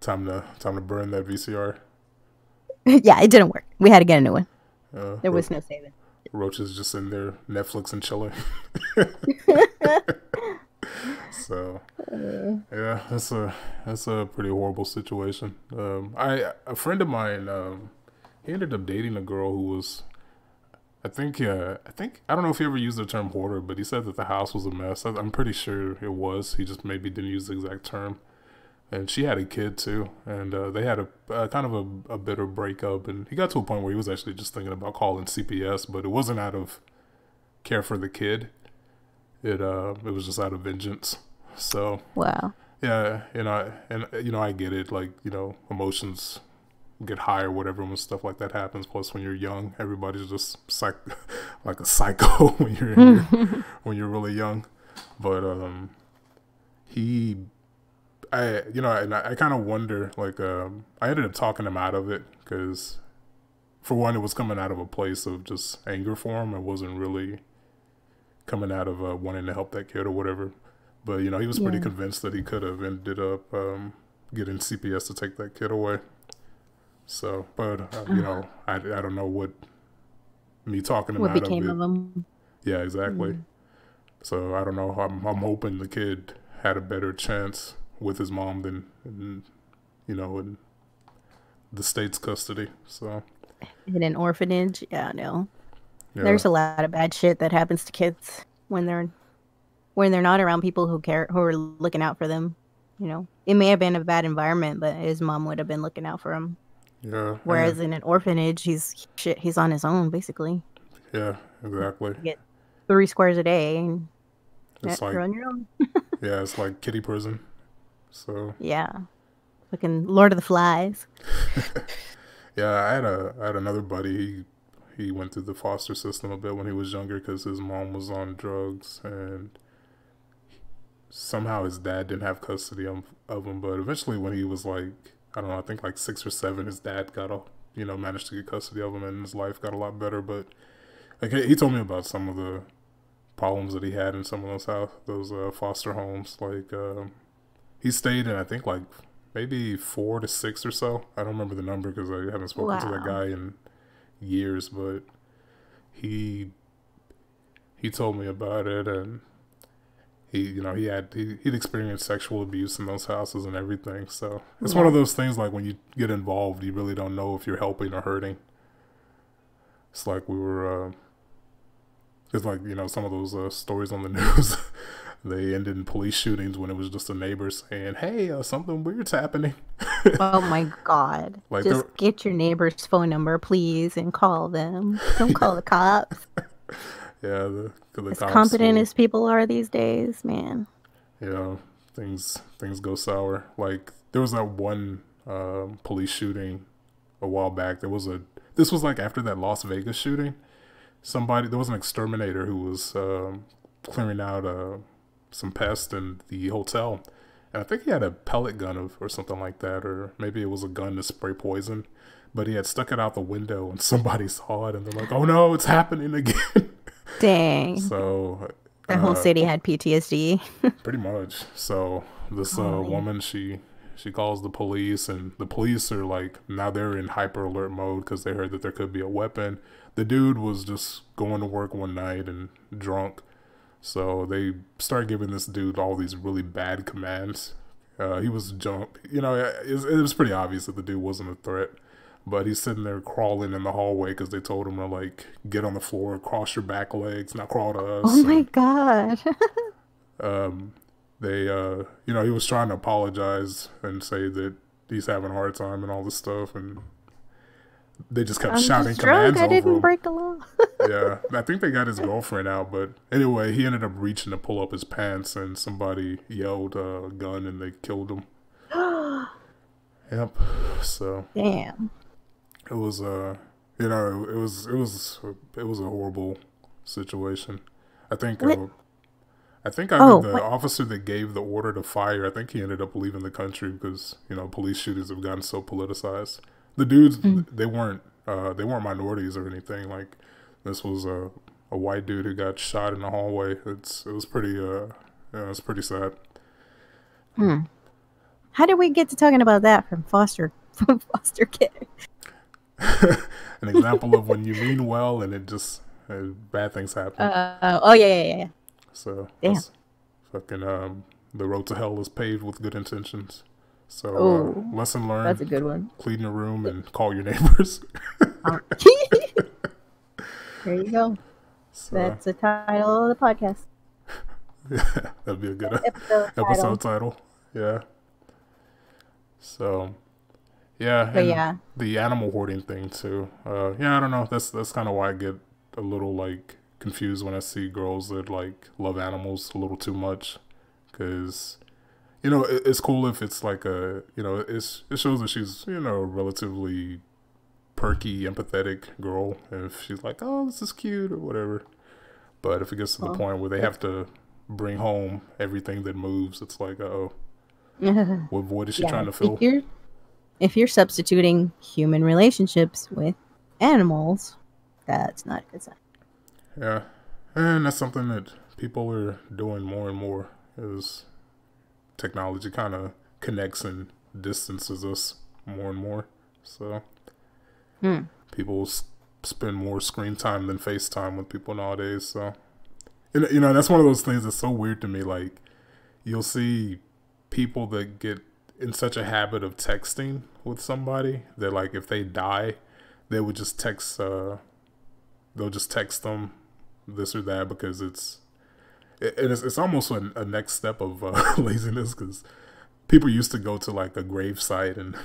[SPEAKER 1] Time to burn that VCR.
[SPEAKER 2] Yeah, it didn't work. We had to get a new one. There
[SPEAKER 1] Ro-
[SPEAKER 2] was no saving.
[SPEAKER 1] Roaches just in there, Netflix and chilling. So yeah, that's a pretty horrible situation. A friend of mine, he ended up dating a girl who was, I don't know if he ever used the term hoarder, but he said that the house was a mess. I'm pretty sure it was. He just maybe didn't use the exact term. And she had a kid too, and they had a kind of a bitter breakup. And he got to a point where he was actually just thinking about calling CPS, but it wasn't out of care for the kid. It was just out of vengeance. So
[SPEAKER 2] Wow.
[SPEAKER 1] yeah, I get it. Like, emotions get high or whatever when stuff like that happens. Plus, when you're young, everybody's just like a psycho when you're really young. But he, I kind of wonder. Like, I ended up talking him out of it because, for one, it was coming out of a place of just anger for him. It wasn't really coming out of wanting to help that kid or whatever. But he was pretty convinced that he could have ended up getting CPS to take that kid away. So, but I don't know what me talking him
[SPEAKER 2] What
[SPEAKER 1] out of
[SPEAKER 2] became
[SPEAKER 1] it.
[SPEAKER 2] of him?
[SPEAKER 1] Yeah, exactly. So I don't know. I'm hoping the kid had a better chance with his mom than in the state's custody. So
[SPEAKER 2] In an orphanage? Yeah, no.
[SPEAKER 1] yeah,
[SPEAKER 2] There's a lot of bad shit that happens to kids when they're not around people who care, who are looking out for them. It may have been a bad environment, but his mom would have been looking out for him.
[SPEAKER 1] yeah,
[SPEAKER 2] Whereas in an orphanage, he's on his own basically.
[SPEAKER 1] yeah, exactly.
[SPEAKER 2] You get 3 squares a day, and
[SPEAKER 1] It's like
[SPEAKER 2] you're on your own.
[SPEAKER 1] yeah, it's like kiddie prison. So
[SPEAKER 2] Yeah, fucking Lord of the Flies.
[SPEAKER 1] yeah, I had another buddy. He went through the foster system a bit when he was younger because his mom was on drugs, and somehow his dad didn't have custody of him. But eventually, when he was like, I don't know, I think like 6 or 7, his dad managed to get custody of him, and his life got a lot better. But like he told me about some of the problems that he had in some of those foster homes. Like he stayed in, I think, like maybe 4 to 6 or so. I don't remember the number because I haven't spoken to that guy in years, but he told me about it, and he'd experienced sexual abuse in those houses and everything. So it's one of those things, like when you get involved, you really don't know if you're helping or hurting. It's like we were, it's like some of those stories on the news. They ended in police shootings when it was just a neighbor saying, "Hey, something weird's happening."
[SPEAKER 2] Oh my God.
[SPEAKER 1] Like
[SPEAKER 2] just get your neighbor's phone number, please, and call them. Don't call the cops.
[SPEAKER 1] Yeah, the
[SPEAKER 2] As
[SPEAKER 1] cops
[SPEAKER 2] competent as people are these days, man.
[SPEAKER 1] Things go sour. Like there was that one police shooting a while back. This was like after that Las Vegas shooting. There was an exterminator who was clearing out some pests in the hotel, and I think he had a pellet gun or something like that, or maybe it was a gun to spray poison. But he had stuck it out the window, and somebody saw it, and they're like, "Oh no, it's happening again!"
[SPEAKER 2] Dang.
[SPEAKER 1] So
[SPEAKER 2] the whole city had PTSD.
[SPEAKER 1] pretty much. So this woman, she calls the police, and the police are like, now they're in hyper alert mode because they heard that there could be a weapon. The dude was just going to work one night and drunk, so they start giving this dude all these really bad commands. He was drunk. It was pretty obvious that the dude wasn't a threat. But he's sitting there crawling in the hallway because they told him to, like, get on the floor, cross your back legs, not crawl to us.
[SPEAKER 2] Oh my God.
[SPEAKER 1] He was trying to apologize and say that he's having a hard time and all this stuff, and they just kept shouting commands over him.
[SPEAKER 2] I didn't break the law.
[SPEAKER 1] Yeah, I think they got his girlfriend out, but anyway, he ended up reaching to pull up his pants, and somebody yelled gun, and they killed him. Yep. So.
[SPEAKER 2] Damn.
[SPEAKER 1] It was it was a horrible situation. I think the officer that gave the order to fire, I think he ended up leaving the country because police shootings have gotten so politicized. The dudes they weren't minorities or anything. Like this was a white dude who got shot in the hallway. It was pretty sad.
[SPEAKER 2] Hmm. How did we get to talking about that from foster care?
[SPEAKER 1] An example of when you mean well and it just bad things happen.
[SPEAKER 2] Oh yeah.
[SPEAKER 1] So
[SPEAKER 2] Damn.
[SPEAKER 1] that's fucking the road to hell is paved with good intentions. So
[SPEAKER 2] Oh,
[SPEAKER 1] lesson
[SPEAKER 2] that's
[SPEAKER 1] learned:
[SPEAKER 2] a good one.
[SPEAKER 1] clean your room and call your neighbors.
[SPEAKER 2] Um, there you go.
[SPEAKER 1] So
[SPEAKER 2] That's the title of the podcast.
[SPEAKER 1] yeah, that'd be a good
[SPEAKER 2] Episode
[SPEAKER 1] episode
[SPEAKER 2] title.
[SPEAKER 1] title. Yeah. So yeah,
[SPEAKER 2] But
[SPEAKER 1] and
[SPEAKER 2] yeah,
[SPEAKER 1] the animal hoarding thing too. Yeah, I don't know. That's kind of why I get a little like confused when I see girls that like love animals a little too much, because it's cool if it's like it shows that she's a relatively perky, empathetic girl, and if she's like, oh, this is cute or whatever. But if it gets to the
[SPEAKER 2] well,
[SPEAKER 1] point where they have to bring home everything that moves, it's like, oh, what void is she
[SPEAKER 2] yeah.
[SPEAKER 1] trying to fill?
[SPEAKER 2] If you're substituting human relationships with animals, that's not a good sign.
[SPEAKER 1] Yeah, and that's something that people are doing more and more. Is technology kind of connects and distances us more and more. So
[SPEAKER 2] Hmm.
[SPEAKER 1] people spend more screen time than FaceTime with people nowadays. So that's one of those things that's so weird to me. Like you'll see people that get in such a habit of texting with somebody that like if they die, they would just text. They'll just text them this or that because it's almost a next step of laziness, because people used to go to like a grave site and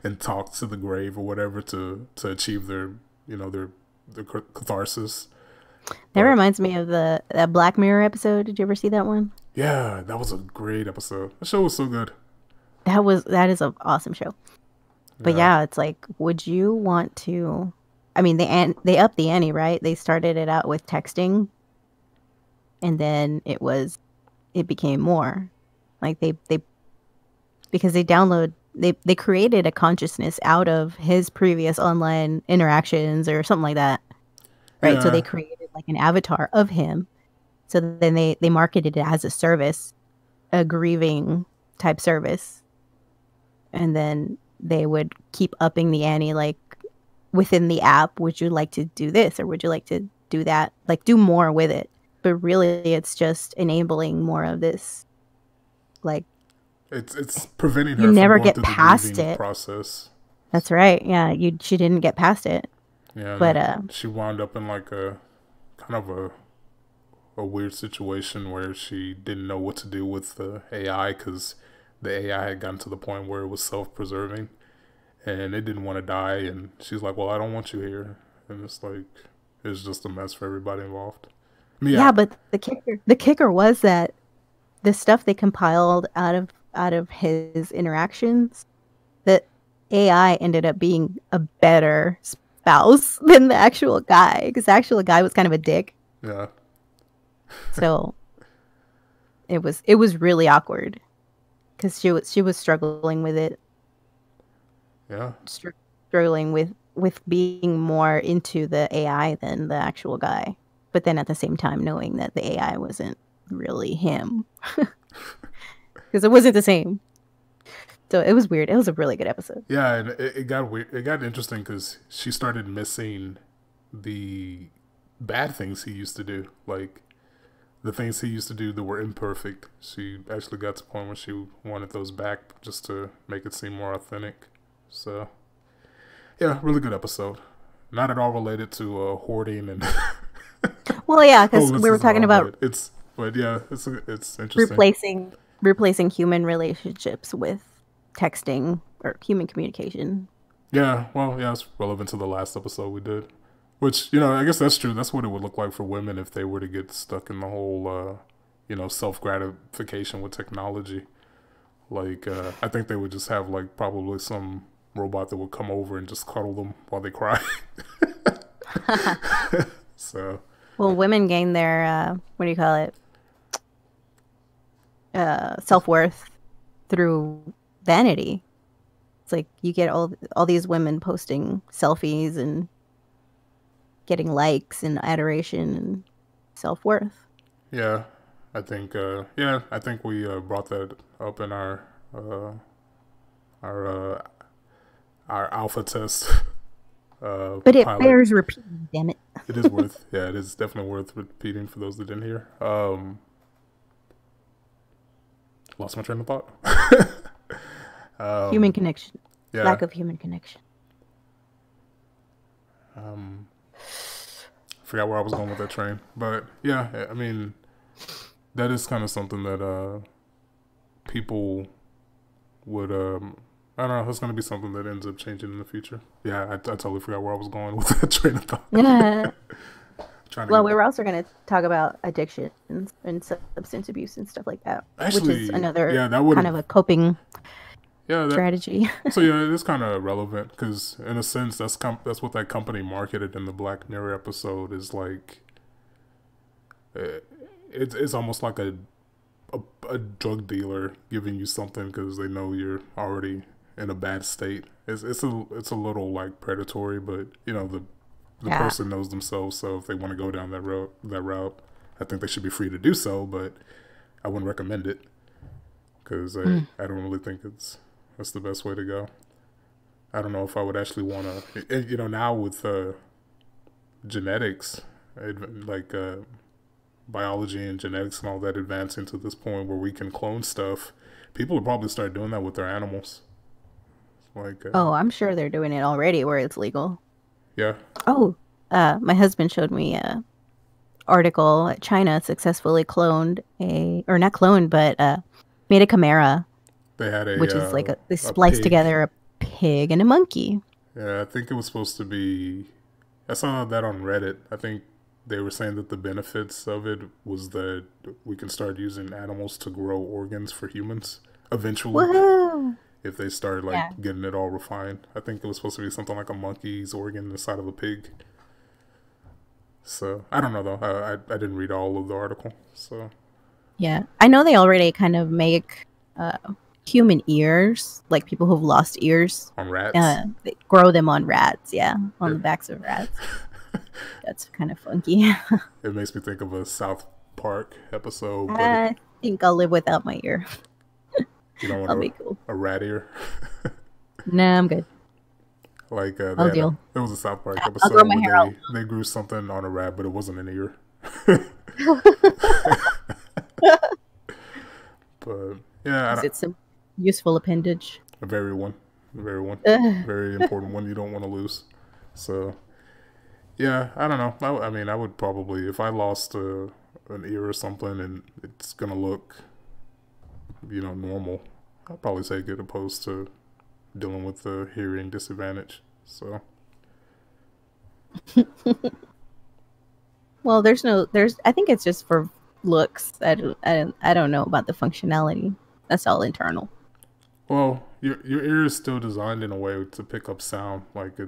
[SPEAKER 1] and talk to the grave or whatever to achieve their catharsis.
[SPEAKER 2] That
[SPEAKER 1] But
[SPEAKER 2] reminds me of that Black Mirror episode. Did you ever see that one?
[SPEAKER 1] yeah, that was a great episode. The show was so good.
[SPEAKER 2] That is an awesome show. But
[SPEAKER 1] Yeah,
[SPEAKER 2] yeah, it's like, would you want to? I mean, they upped the ante, right? They started it out with texting, and then it became more. Like they because they created a consciousness out of his previous online interactions or something like that, right? So they
[SPEAKER 1] yeah.
[SPEAKER 2] created like an avatar of him. So then they marketed it as a service, a grieving type service, and then they would keep upping the ante, like within the app. Would you like to do this or would you like to do that? Like do more with it. But really, it's just enabling more of this. Like
[SPEAKER 1] It's preventing
[SPEAKER 2] you
[SPEAKER 1] her from
[SPEAKER 2] never
[SPEAKER 1] going
[SPEAKER 2] get
[SPEAKER 1] through the
[SPEAKER 2] past
[SPEAKER 1] grieving
[SPEAKER 2] it.
[SPEAKER 1] process.
[SPEAKER 2] That's right. Yeah, she didn't get past it.
[SPEAKER 1] Yeah,
[SPEAKER 2] But
[SPEAKER 1] and she wound up in like a kind of a weird situation where she didn't know what to do with the AI, because the AI had gotten to the point where it was self-preserving and it didn't want to die. And she's like, "Well, I don't want you here," and it's like it's just a mess for everybody involved.
[SPEAKER 2] yeah,
[SPEAKER 1] Yeah,
[SPEAKER 2] but the kicker was that the stuff they compiled out of his interactions, that AI ended up being a better spouse than the actual guy, because the actual guy was kind of a dick.
[SPEAKER 1] yeah,
[SPEAKER 2] So it was really awkward because she was struggling with it,
[SPEAKER 1] yeah,
[SPEAKER 2] str- struggling with being more into the AI than the actual guy, but then at the same time knowing that the AI wasn't really him because it wasn't the same. So it was weird. It was a really good episode.
[SPEAKER 1] yeah. And it got weird. It got interesting because she started missing the bad things he used to do, like the things he used to do that were imperfect. She actually got to the point where she wanted those back just to make it seem more authentic. So yeah, really good episode. Not at all related to hoarding and
[SPEAKER 2] Well, yeah, because we were
[SPEAKER 1] homelessness and
[SPEAKER 2] talking
[SPEAKER 1] all,
[SPEAKER 2] about
[SPEAKER 1] but yeah, it's interesting.
[SPEAKER 2] replacing human relationships with texting or human communication.
[SPEAKER 1] Yeah, well, yeah, it's relevant to the last episode we did. Which, I guess that's true. That's what it would look like for women if they were to get stuck in the whole, self gratification with technology. Like, I think they would just have, like, probably some robot that would come over and just cuddle them while they cry. So,
[SPEAKER 2] Well, women gain their what do you call it? Self-worth through vanity. It's like you get all these women posting selfies and getting likes and adoration and self-worth.
[SPEAKER 1] yeah. I think I think we brought that up in uh, our uh, our alpha test
[SPEAKER 2] But it
[SPEAKER 1] pilot.
[SPEAKER 2] bears repeating, damn it.
[SPEAKER 1] It is worth, yeah, it is definitely worth repeating for those that didn't hear. Lost my train of thought.
[SPEAKER 2] Human connection.
[SPEAKER 1] Yeah.
[SPEAKER 2] Lack of human connection.
[SPEAKER 1] Forgot where I was going with that train, but yeah, I mean, that is kind of something that people would I don't know. It's going to be something that ends up changing in the future. Yeah, I totally forgot where I was going with that train of thought.
[SPEAKER 2] Yeah.
[SPEAKER 1] Well,
[SPEAKER 2] we were also going to talk about addiction and substance abuse and stuff like that,
[SPEAKER 1] actually,
[SPEAKER 2] which is another
[SPEAKER 1] that would
[SPEAKER 2] kind of a coping
[SPEAKER 1] yeah,
[SPEAKER 2] strategy.
[SPEAKER 1] So yeah, it is kind of relevant because in a sense, that's what that company marketed in the Black Mirror episode is like. It's almost like a drug dealer giving you something because they know you're already in a bad state. It's a little like predatory, but you know the person knows themselves. So if they want to go down that route, I think they should be free to do so. But I wouldn't recommend it because I don't really think that's the best way to go. I don't know if I would actually want to. You know, now with genetics, like biology and genetics and all that advancing to this point where we can clone stuff, people would probably start doing that with their animals. Like,
[SPEAKER 2] I'm sure they're doing it already where it's legal.
[SPEAKER 1] Yeah.
[SPEAKER 2] Oh, my husband showed me a article. China successfully cloned not cloned, but made a chimera.
[SPEAKER 1] They had
[SPEAKER 2] which is like they spliced together a pig and a monkey.
[SPEAKER 1] Yeah, I think it was supposed to be. I saw that on Reddit. I think they were saying that the benefits of it was that we can start using animals to grow organs for humans eventually.
[SPEAKER 2] Woohoo!
[SPEAKER 1] If they start getting it all refined. I think it was supposed to be something like a monkey's organ inside of a pig. So I don't know though. I didn't read all of the article. So
[SPEAKER 2] yeah, I know they already kind of make human ears, like people who've lost ears
[SPEAKER 1] on rats.
[SPEAKER 2] They grow them on rats. Yeah, on the backs of rats. That's kind of funky.
[SPEAKER 1] It makes me think of a South Park episode.
[SPEAKER 2] I think I'll live without my ear.
[SPEAKER 1] You don't want a rat ear?
[SPEAKER 2] Nah, I'm good.
[SPEAKER 1] Like
[SPEAKER 2] I'll deal.
[SPEAKER 1] There was a South Park episode where they grew something on a rat, but it wasn't an ear. But yeah,
[SPEAKER 2] it's a useful appendage.
[SPEAKER 1] A very important one you don't want to lose. So yeah, I don't know. I mean, I would probably, if I lost an ear or something and it's gonna look, normal, I'd probably take it opposed to dealing with the hearing disadvantage. So.
[SPEAKER 2] Well, I think it's just for looks. I don't know about the functionality. That's all internal.
[SPEAKER 1] Well, your ear is still designed in a way to pick up sound. Like I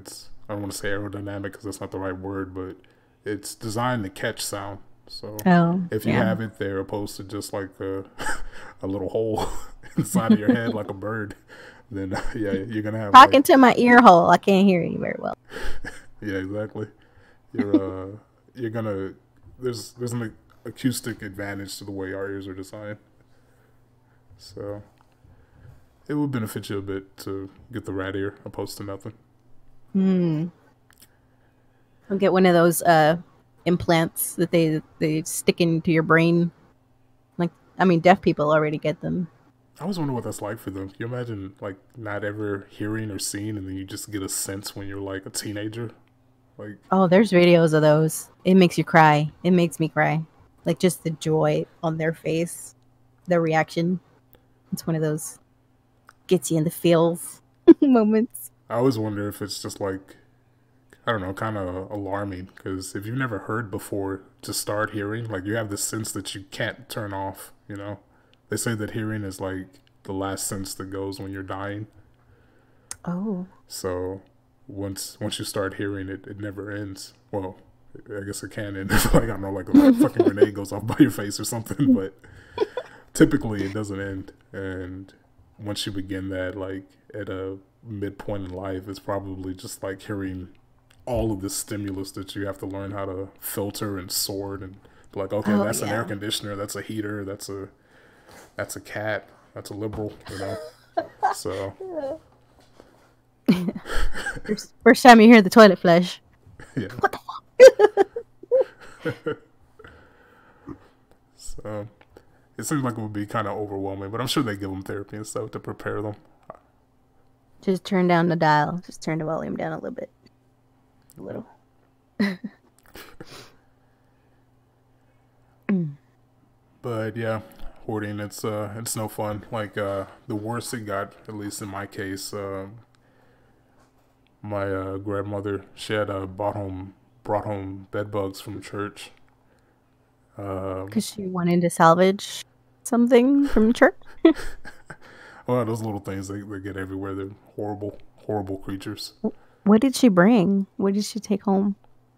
[SPEAKER 1] don't want to say aerodynamic because that's not the right word, but it's designed to catch sound. So if you have it there opposed to just like a little hole inside of your head like a bird, then you're gonna have
[SPEAKER 2] talking to my ear hole. I can't hear you very well.
[SPEAKER 1] Yeah, exactly. You're gonna there's an acoustic advantage to the way our ears are designed. So it would benefit you a bit to get the rat ear opposed to nothing.
[SPEAKER 2] I'll get one of those implants that they stick into your brain. Like, I mean, deaf people already get them.
[SPEAKER 1] I always wonder what that's like for them. Can you imagine like not ever hearing or seeing, and then you just get a sense when you're like a teenager? Like,
[SPEAKER 2] oh, there's videos of those. It makes you cry. It makes me cry. Like just the joy on their face, their reaction. It's one of those gets you in the feels moments.
[SPEAKER 1] I always wonder if it's just like, I don't know, kind of alarming, because if you've never heard before, to start hearing, like you have this sense that you can't turn off, They say that hearing is like the last sense that goes when you're dying.
[SPEAKER 2] Oh.
[SPEAKER 1] So once you start hearing it, it never ends. Well, I guess it can end. Like, I don't know, like a fucking grenade goes off by your face or something, but typically it doesn't end. And once you begin that, like at a midpoint in life, it's probably just like hearing all of this stimulus that you have to learn how to filter and sort and Like, okay,
[SPEAKER 2] Oh
[SPEAKER 1] that's an air
[SPEAKER 2] yeah.
[SPEAKER 1] conditioner, that's a heater, that's a cat, that's a liberal, you know. So
[SPEAKER 2] First time you hear the toilet flush.
[SPEAKER 1] yeah.
[SPEAKER 2] What the
[SPEAKER 1] So it seems like it would be kind of overwhelming, but I'm sure they give them therapy and stuff to prepare them.
[SPEAKER 2] Just turn down the dial. Just turn the volume down a little bit. A little.
[SPEAKER 1] But yeah, hoarding it's no fun. Like the worst it got, at least in my case, my grandmother, she had brought home bed bugs from church.
[SPEAKER 2] Because she wanted to salvage something from church.
[SPEAKER 1] Well, those little things they get everywhere. They're horrible creatures.
[SPEAKER 2] What did she bring? What did she take home?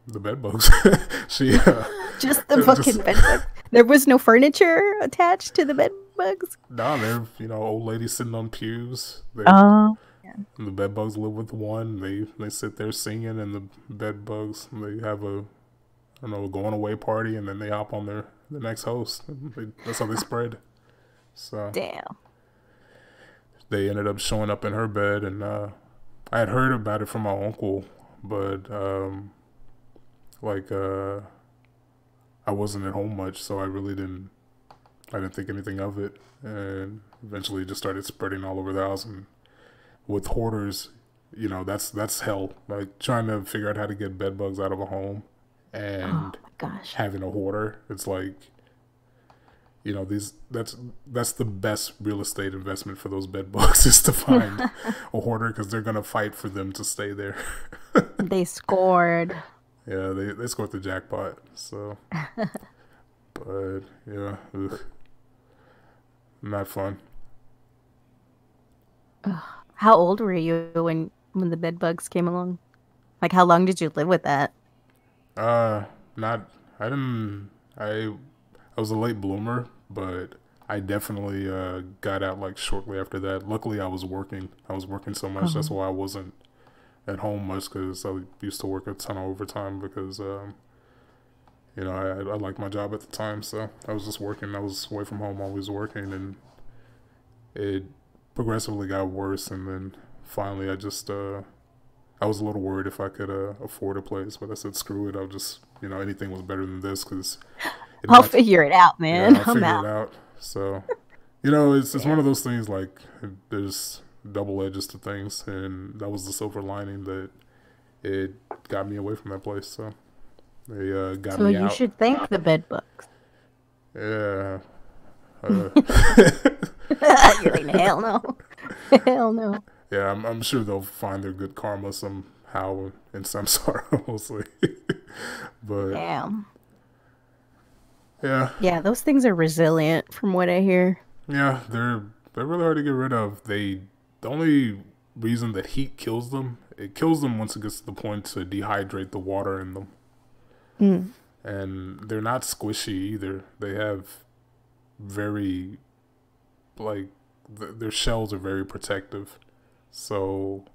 [SPEAKER 1] The bed bugs. She
[SPEAKER 2] Just the fucking bed bugs. There was no furniture attached to the bed bugs.
[SPEAKER 1] nah, they're old ladies sitting on pews.
[SPEAKER 2] Oh, yeah.
[SPEAKER 1] The bed bugs live with one. They sit there singing, and the bed bugs they have a going away party, and then they hop on the next host. That's how they spread. So
[SPEAKER 2] Damn.
[SPEAKER 1] they ended up showing up in her bed, and I had heard about it from my uncle, but like I wasn't at home much, so I didn't think anything of it, and eventually it just started spreading all over the house. And with hoarders, that's hell. Like trying to figure out how to get bed bugs out of a home,
[SPEAKER 2] Oh
[SPEAKER 1] and
[SPEAKER 2] my gosh.
[SPEAKER 1] having a hoarder, it's like that's the best real estate investment for those bed bugs is to find a hoarder, because they're gonna fight for them to stay there.
[SPEAKER 2] They scored.
[SPEAKER 1] Yeah, they scored the jackpot. So, but yeah, ugh, not fun.
[SPEAKER 2] How old were you when the bed bugs came along? Like, how long did you live with that?
[SPEAKER 1] Not I didn't I was a late bloomer, but I definitely got out like shortly after that. Luckily, I was working. I was working so much. That's
[SPEAKER 2] Oh,
[SPEAKER 1] why I wasn't at home much, because I used to work a ton of overtime because I liked my job at the time. So I was just working. I was away from home, always working, and it progressively got worse. And then finally, I was a little worried if I could afford a place, but I said screw it. I'll just anything was better than this, because it
[SPEAKER 2] I'll
[SPEAKER 1] might.
[SPEAKER 2] figure it out,
[SPEAKER 1] Yeah,
[SPEAKER 2] man.
[SPEAKER 1] I'll
[SPEAKER 2] I'm
[SPEAKER 1] figure
[SPEAKER 2] out.
[SPEAKER 1] it out. So, it's one
[SPEAKER 2] Yeah.
[SPEAKER 1] of those things, like there's double edges to things, and that was the silver lining, that it got me away from that place. So they got
[SPEAKER 2] So
[SPEAKER 1] me
[SPEAKER 2] you
[SPEAKER 1] out.
[SPEAKER 2] should thank the bed bugs.
[SPEAKER 1] Yeah. Uh,
[SPEAKER 2] You're like, hell no. Hell no.
[SPEAKER 1] yeah, I'm sure they'll find their good karma somehow in some sort, mostly. But
[SPEAKER 2] Damn.
[SPEAKER 1] yeah,
[SPEAKER 2] Yeah, those things are resilient from what I hear.
[SPEAKER 1] yeah, they're really hard to get rid of. The only reason that heat kills them, it kills them once it gets to the point to dehydrate the water in them.
[SPEAKER 2] Mm.
[SPEAKER 1] And they're not squishy either. They have very, like, their shells are very protective. So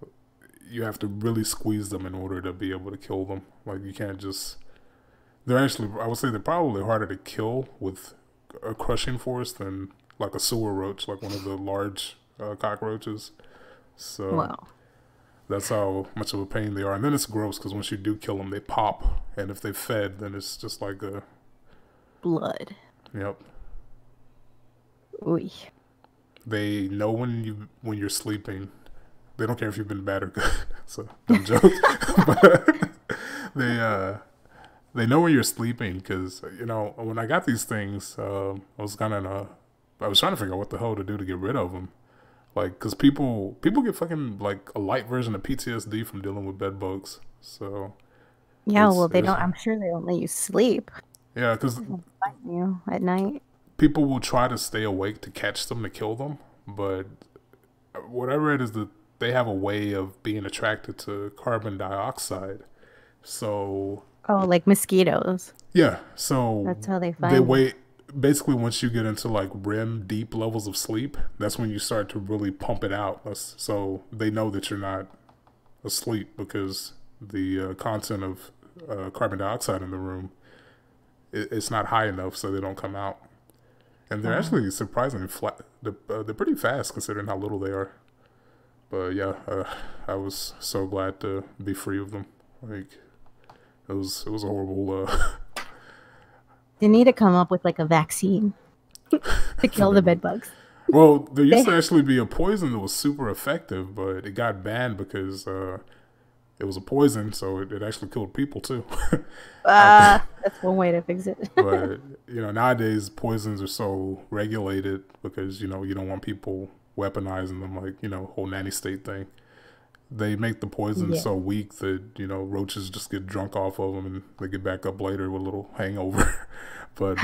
[SPEAKER 1] you have to really squeeze them in order to be able to kill them. Like, you can't just. They're actually, I would say they're probably harder to kill with a crushing force than like a sewer roach, like one of the large cockroaches. So
[SPEAKER 2] Wow.
[SPEAKER 1] that's how much of a pain they are. And then it's gross, because once you do kill them, they pop. And if they fed, then it's just like
[SPEAKER 2] Blood.
[SPEAKER 1] yep.
[SPEAKER 2] Ooh.
[SPEAKER 1] They know when you're sleeping. They don't care if you've been bad or good. It's a dumb joke. But they know when you're sleeping, because when I got these things, I was I was trying to figure out what the hell to do to get rid of them. Like, because people get fucking like a light version of PTSD from dealing with bed bugs. So
[SPEAKER 2] Yeah,
[SPEAKER 1] it's
[SPEAKER 2] well, they
[SPEAKER 1] it's
[SPEAKER 2] don't. I'm sure they don't let you sleep.
[SPEAKER 1] yeah, because
[SPEAKER 2] They don't bite you at night.
[SPEAKER 1] people will try to stay awake to catch them, to kill them, but what I read is that they have a way of being attracted to carbon dioxide. So
[SPEAKER 2] Oh, like mosquitoes.
[SPEAKER 1] yeah, so
[SPEAKER 2] That's how they
[SPEAKER 1] they
[SPEAKER 2] find you.
[SPEAKER 1] wait. Basically, once you get into like REM deep levels of sleep, that's when you start to really pump it out. So they know that you're not asleep, because the content of carbon dioxide in the room it's not high enough, so they don't come out. And they're
[SPEAKER 2] Wow.
[SPEAKER 1] actually surprisingly flat. They're pretty fast considering how little they are. But yeah, I was so glad to be free of them. Like it was a horrible
[SPEAKER 2] They need to come up with like a vaccine to
[SPEAKER 1] for
[SPEAKER 2] kill the
[SPEAKER 1] bed.
[SPEAKER 2] bed bugs.
[SPEAKER 1] Well, there used
[SPEAKER 2] They
[SPEAKER 1] to actually be a poison that was super effective, but it got banned because it was a poison, so it actually killed people too. After,
[SPEAKER 2] that's one way to fix it.
[SPEAKER 1] but nowadays poisons are so regulated because you don't want people weaponizing them, like whole nanny state thing. They make the poison
[SPEAKER 2] Yeah.
[SPEAKER 1] so weak that roaches just get drunk off of them and they get back up later with a little hangover. But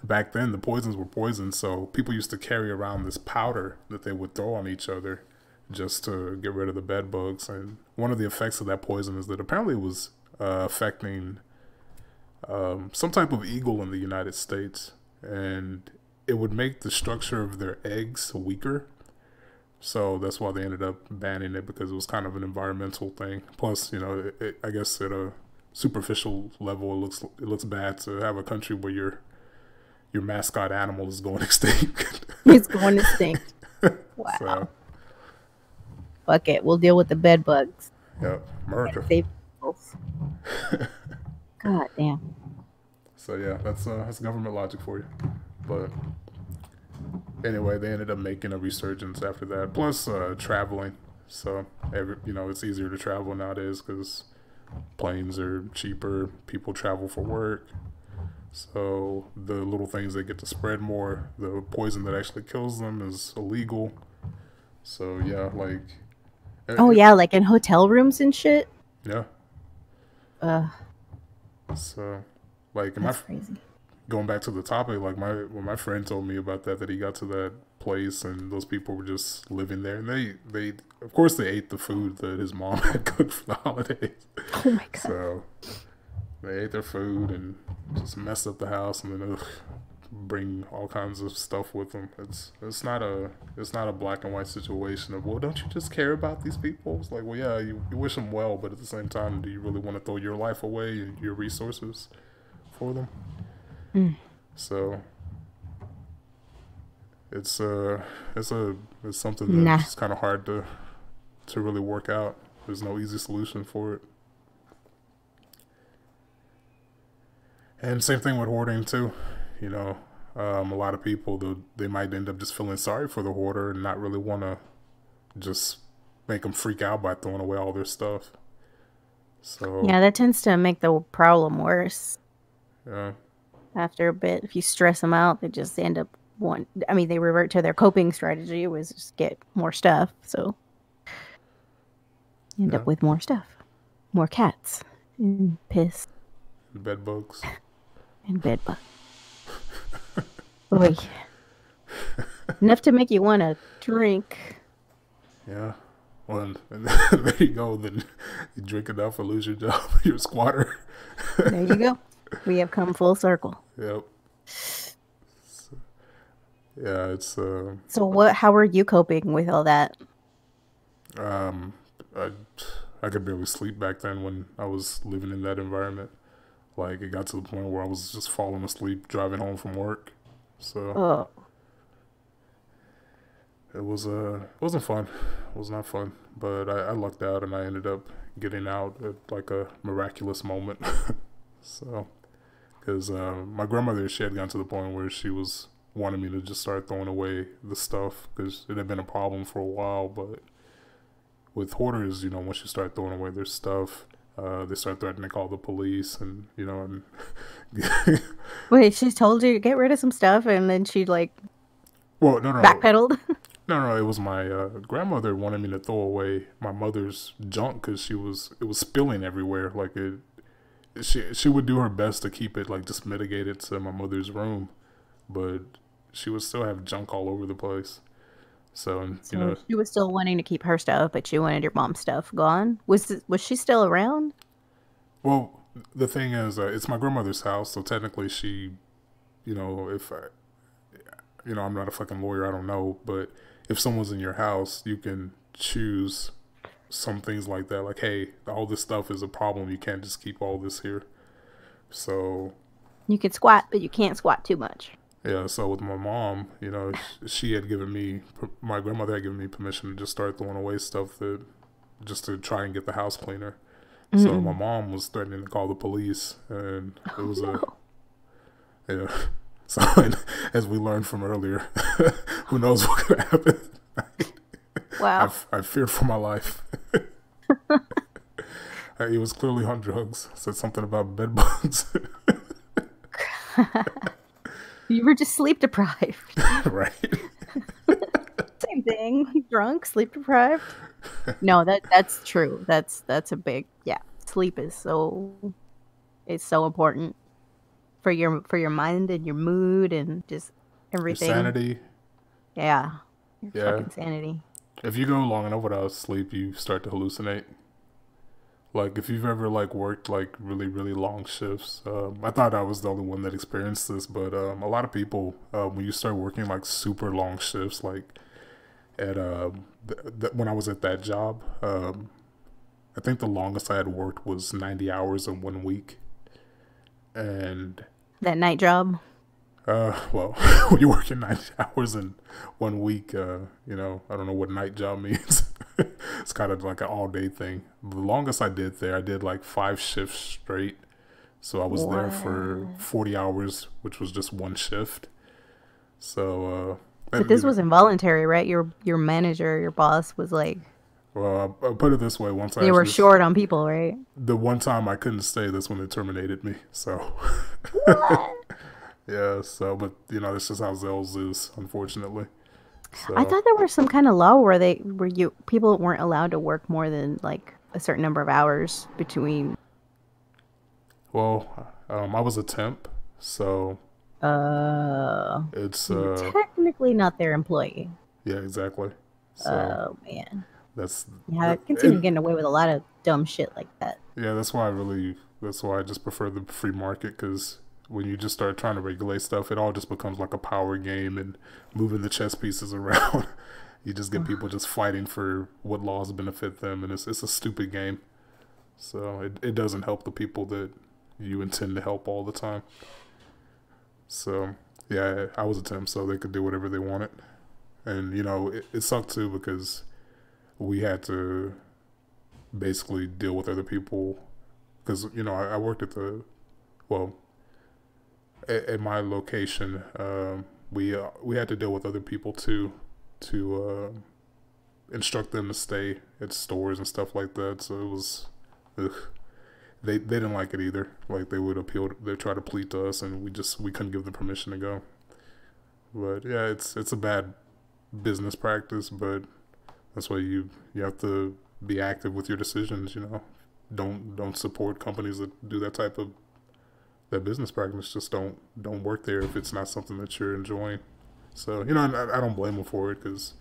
[SPEAKER 1] back then the poisons were poisons, so people used to carry around this powder that they would throw on each other just to get rid of the bed bugs. And one of the effects of that poison is that apparently it was affecting some type of eagle in the United States, and it would make the structure of their eggs weaker. So that's why they ended up banning it, because it was kind of an environmental thing. Plus, I guess at a superficial level, it looks bad to have a country where your mascot animal is going extinct.
[SPEAKER 2] It's going extinct. Wow.
[SPEAKER 1] So,
[SPEAKER 2] Fuck it. We'll deal with the bed bugs.
[SPEAKER 1] yeah, America.
[SPEAKER 2] Save both. God damn.
[SPEAKER 1] So yeah, that's government logic for you. But anyway, they ended up making a resurgence after that. Plus, traveling. So it's easier to travel nowadays because planes are cheaper. People travel for work. So the little things they get to spread more. The poison that actually kills them is illegal. So yeah, like.
[SPEAKER 2] Oh yeah, like in hotel rooms and shit.
[SPEAKER 1] Yeah. So, like,
[SPEAKER 2] That's crazy.
[SPEAKER 1] going back to the topic, like when my friend told me about that he got to that place and those people were just living there, and they of course they ate the food that his mom had cooked for the holidays.
[SPEAKER 2] Oh my god.
[SPEAKER 1] So they ate their food and just messed up the house, and then bring all kinds of stuff with them. It's not a black and white situation of, well, don't you just care about these people? It's like, well, yeah, you wish them well, but at the same time, do you really want to throw your life away and your resources for them? So it's something that's kind of hard to really work out. There's no easy solution for it. And same thing with hoarding too. A lot of people, they might end up just feeling sorry for the hoarder and not really want to just make them freak out by throwing away all their stuff. So
[SPEAKER 2] yeah, that tends to make the problem worse.
[SPEAKER 1] Yeah.
[SPEAKER 2] After a bit, if you stress them out, they just end up they revert to their coping strategy, was just get more stuff. So you end up with more stuff, more cats, and piss,
[SPEAKER 1] bed bugs,
[SPEAKER 2] and bed bugs. Boy, enough to make you want to drink.
[SPEAKER 1] Yeah. Well, and there you go. Then you drink enough or lose your job. You're a squatter.
[SPEAKER 2] There you go. We have come full circle.
[SPEAKER 1] Yep. So, yeah, it's.
[SPEAKER 2] So how are you coping with all that?
[SPEAKER 1] I could barely sleep back then when I was living in that environment. Like, it got to the point where I was just falling asleep driving home from work. So it wasn't fun. It was not fun. But I lucked out and I ended up getting out at like a miraculous moment. So, because my grandmother, she had gotten to the point where she was wanting me to just start throwing away the stuff because it had been a problem for a while. But with hoarders, once you start throwing away their stuff, they start threatening to call the police, and
[SPEAKER 2] Wait, she told you to get rid of some stuff, and then she no backpedaled.
[SPEAKER 1] No, it was my grandmother wanted me to throw away my mother's junk because it was spilling everywhere. Like she would do her best to keep it like just mitigated to my mother's room, but she would still have junk all over the place. So
[SPEAKER 2] she was still wanting to keep her stuff, but she wanted your mom's stuff gone. Was she still around?
[SPEAKER 1] Well, the thing is, it's my grandmother's house, so technically she, if I'm not a fucking lawyer, I don't know, but if someone's in your house, you can choose some things like that. Like, hey, all this stuff is a problem. You can't just keep all this here. So
[SPEAKER 2] You can squat, but you can't squat too much.
[SPEAKER 1] Yeah, so with my mom, you know, she had given me, my grandmother had given me permission to just start throwing away stuff that, just to try and get the house cleaner. So my
[SPEAKER 2] Mm-mm.
[SPEAKER 1] mom was threatening to call the police, and it
[SPEAKER 2] Oh
[SPEAKER 1] was
[SPEAKER 2] no!
[SPEAKER 1] yeah. So and as we learned from earlier, who knows what could happen?
[SPEAKER 2] Wow.
[SPEAKER 1] I feared for my life. He was clearly on drugs. Said something about bed bugs.
[SPEAKER 2] You were just sleep deprived.
[SPEAKER 1] Right.
[SPEAKER 2] Same thing. Drunk, sleep deprived. No, that's true. That's a big, yeah. Sleep is so important for your mind and your mood and just
[SPEAKER 1] Your
[SPEAKER 2] everything.
[SPEAKER 1] sanity.
[SPEAKER 2] Yeah. Your
[SPEAKER 1] Yeah.
[SPEAKER 2] fucking sanity.
[SPEAKER 1] If you go long enough without sleep, you start to hallucinate. Like if you've ever like worked like really really long shifts, I thought I was the only one that experienced this, but a lot of people when you start working like super long shifts, like at when I was at that job, I think the longest I had worked was 90 hours in 1 week, and
[SPEAKER 2] That night job.
[SPEAKER 1] well, when you're working 90 hours in 1 week, you know, I don't know what night job means. It's kind of like an all day thing. The longest I did there, I did like 5 shifts straight. So I was there for
[SPEAKER 2] What?
[SPEAKER 1] 40 hours, which was just one shift. So,
[SPEAKER 2] But
[SPEAKER 1] and,
[SPEAKER 2] this was involuntary, right? Your manager, your boss was like,
[SPEAKER 1] well, I'll put it this way: once I
[SPEAKER 2] they were
[SPEAKER 1] actually,
[SPEAKER 2] short on people, right?
[SPEAKER 1] the one time I couldn't stay, that's when they terminated me. So,
[SPEAKER 2] What?
[SPEAKER 1] yeah. So, but you know, that's just how Zell's is, unfortunately.
[SPEAKER 2] I
[SPEAKER 1] So,
[SPEAKER 2] thought there was some kind of law where you people weren't allowed to work more than like a certain number of hours between.
[SPEAKER 1] well, I was a temp, so it's
[SPEAKER 2] So you're technically not their employee.
[SPEAKER 1] yeah, exactly. So
[SPEAKER 2] Oh man,
[SPEAKER 1] that's
[SPEAKER 2] yeah, I can see them
[SPEAKER 1] and
[SPEAKER 2] getting away with a lot of dumb shit like that.
[SPEAKER 1] yeah, that's why I just prefer the free market, because when you just start trying to regulate stuff, it all just becomes like a power game and moving the chess pieces around. You just get people just fighting for what laws benefit them, and it's a stupid game. So it doesn't help the people that you intend to help all the time. So yeah, I was a temp, so they could do whatever they wanted, and you know it sucked too because we had to basically deal with other people, because you know I worked at the, well, at my location, we had to deal with other people too, to instruct them to stay at stores and stuff like that. So it was, ugh. They didn't like it either. Like they would appeal, they try to plead to us, and we couldn't give them permission to go. But yeah, it's a bad business practice, but that's why you have to be active with your decisions. You know, don't support companies that do that type of that business practice. Just don't work there if it's not something that you're enjoying. So you know, I don't blame them for it, because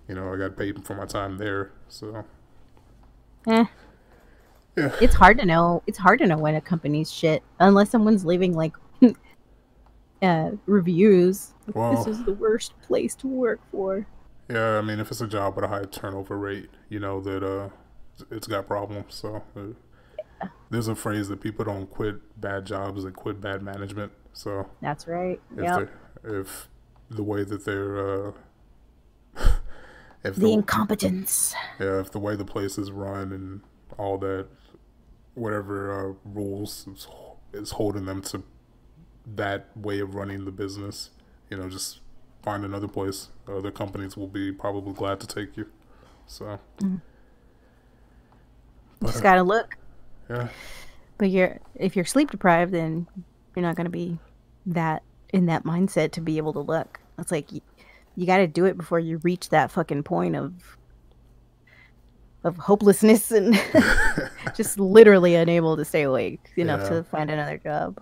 [SPEAKER 1] you know I got paid for my time there. So
[SPEAKER 2] Eh,
[SPEAKER 1] yeah,
[SPEAKER 2] it's hard to know. It's hard to know when a company's shit unless someone's leaving like reviews. Like, this
[SPEAKER 1] well,
[SPEAKER 2] is the worst place to work for.
[SPEAKER 1] yeah. I mean, if it's a job with a high turnover rate, you know that it's got problems. So there's a phrase that people don't quit bad jobs, they quit bad management. So
[SPEAKER 2] That's right.
[SPEAKER 1] if
[SPEAKER 2] Yep.
[SPEAKER 1] they if the way that they're if
[SPEAKER 2] The
[SPEAKER 1] the
[SPEAKER 2] incompetence.
[SPEAKER 1] yeah, if the way the place is run and all that, whatever rules is holding them to that way of running the business, you know, just find another place. Other companies will be probably glad to take you. So,
[SPEAKER 2] Mm. You
[SPEAKER 1] but
[SPEAKER 2] just gotta look.
[SPEAKER 1] yeah,
[SPEAKER 2] But if you're sleep deprived, then you're not gonna be that in that mindset to be able to look. It's like you got to do it before you reach that fucking point of hopelessness and just literally unable to stay awake enough
[SPEAKER 1] yeah,
[SPEAKER 2] to find another job.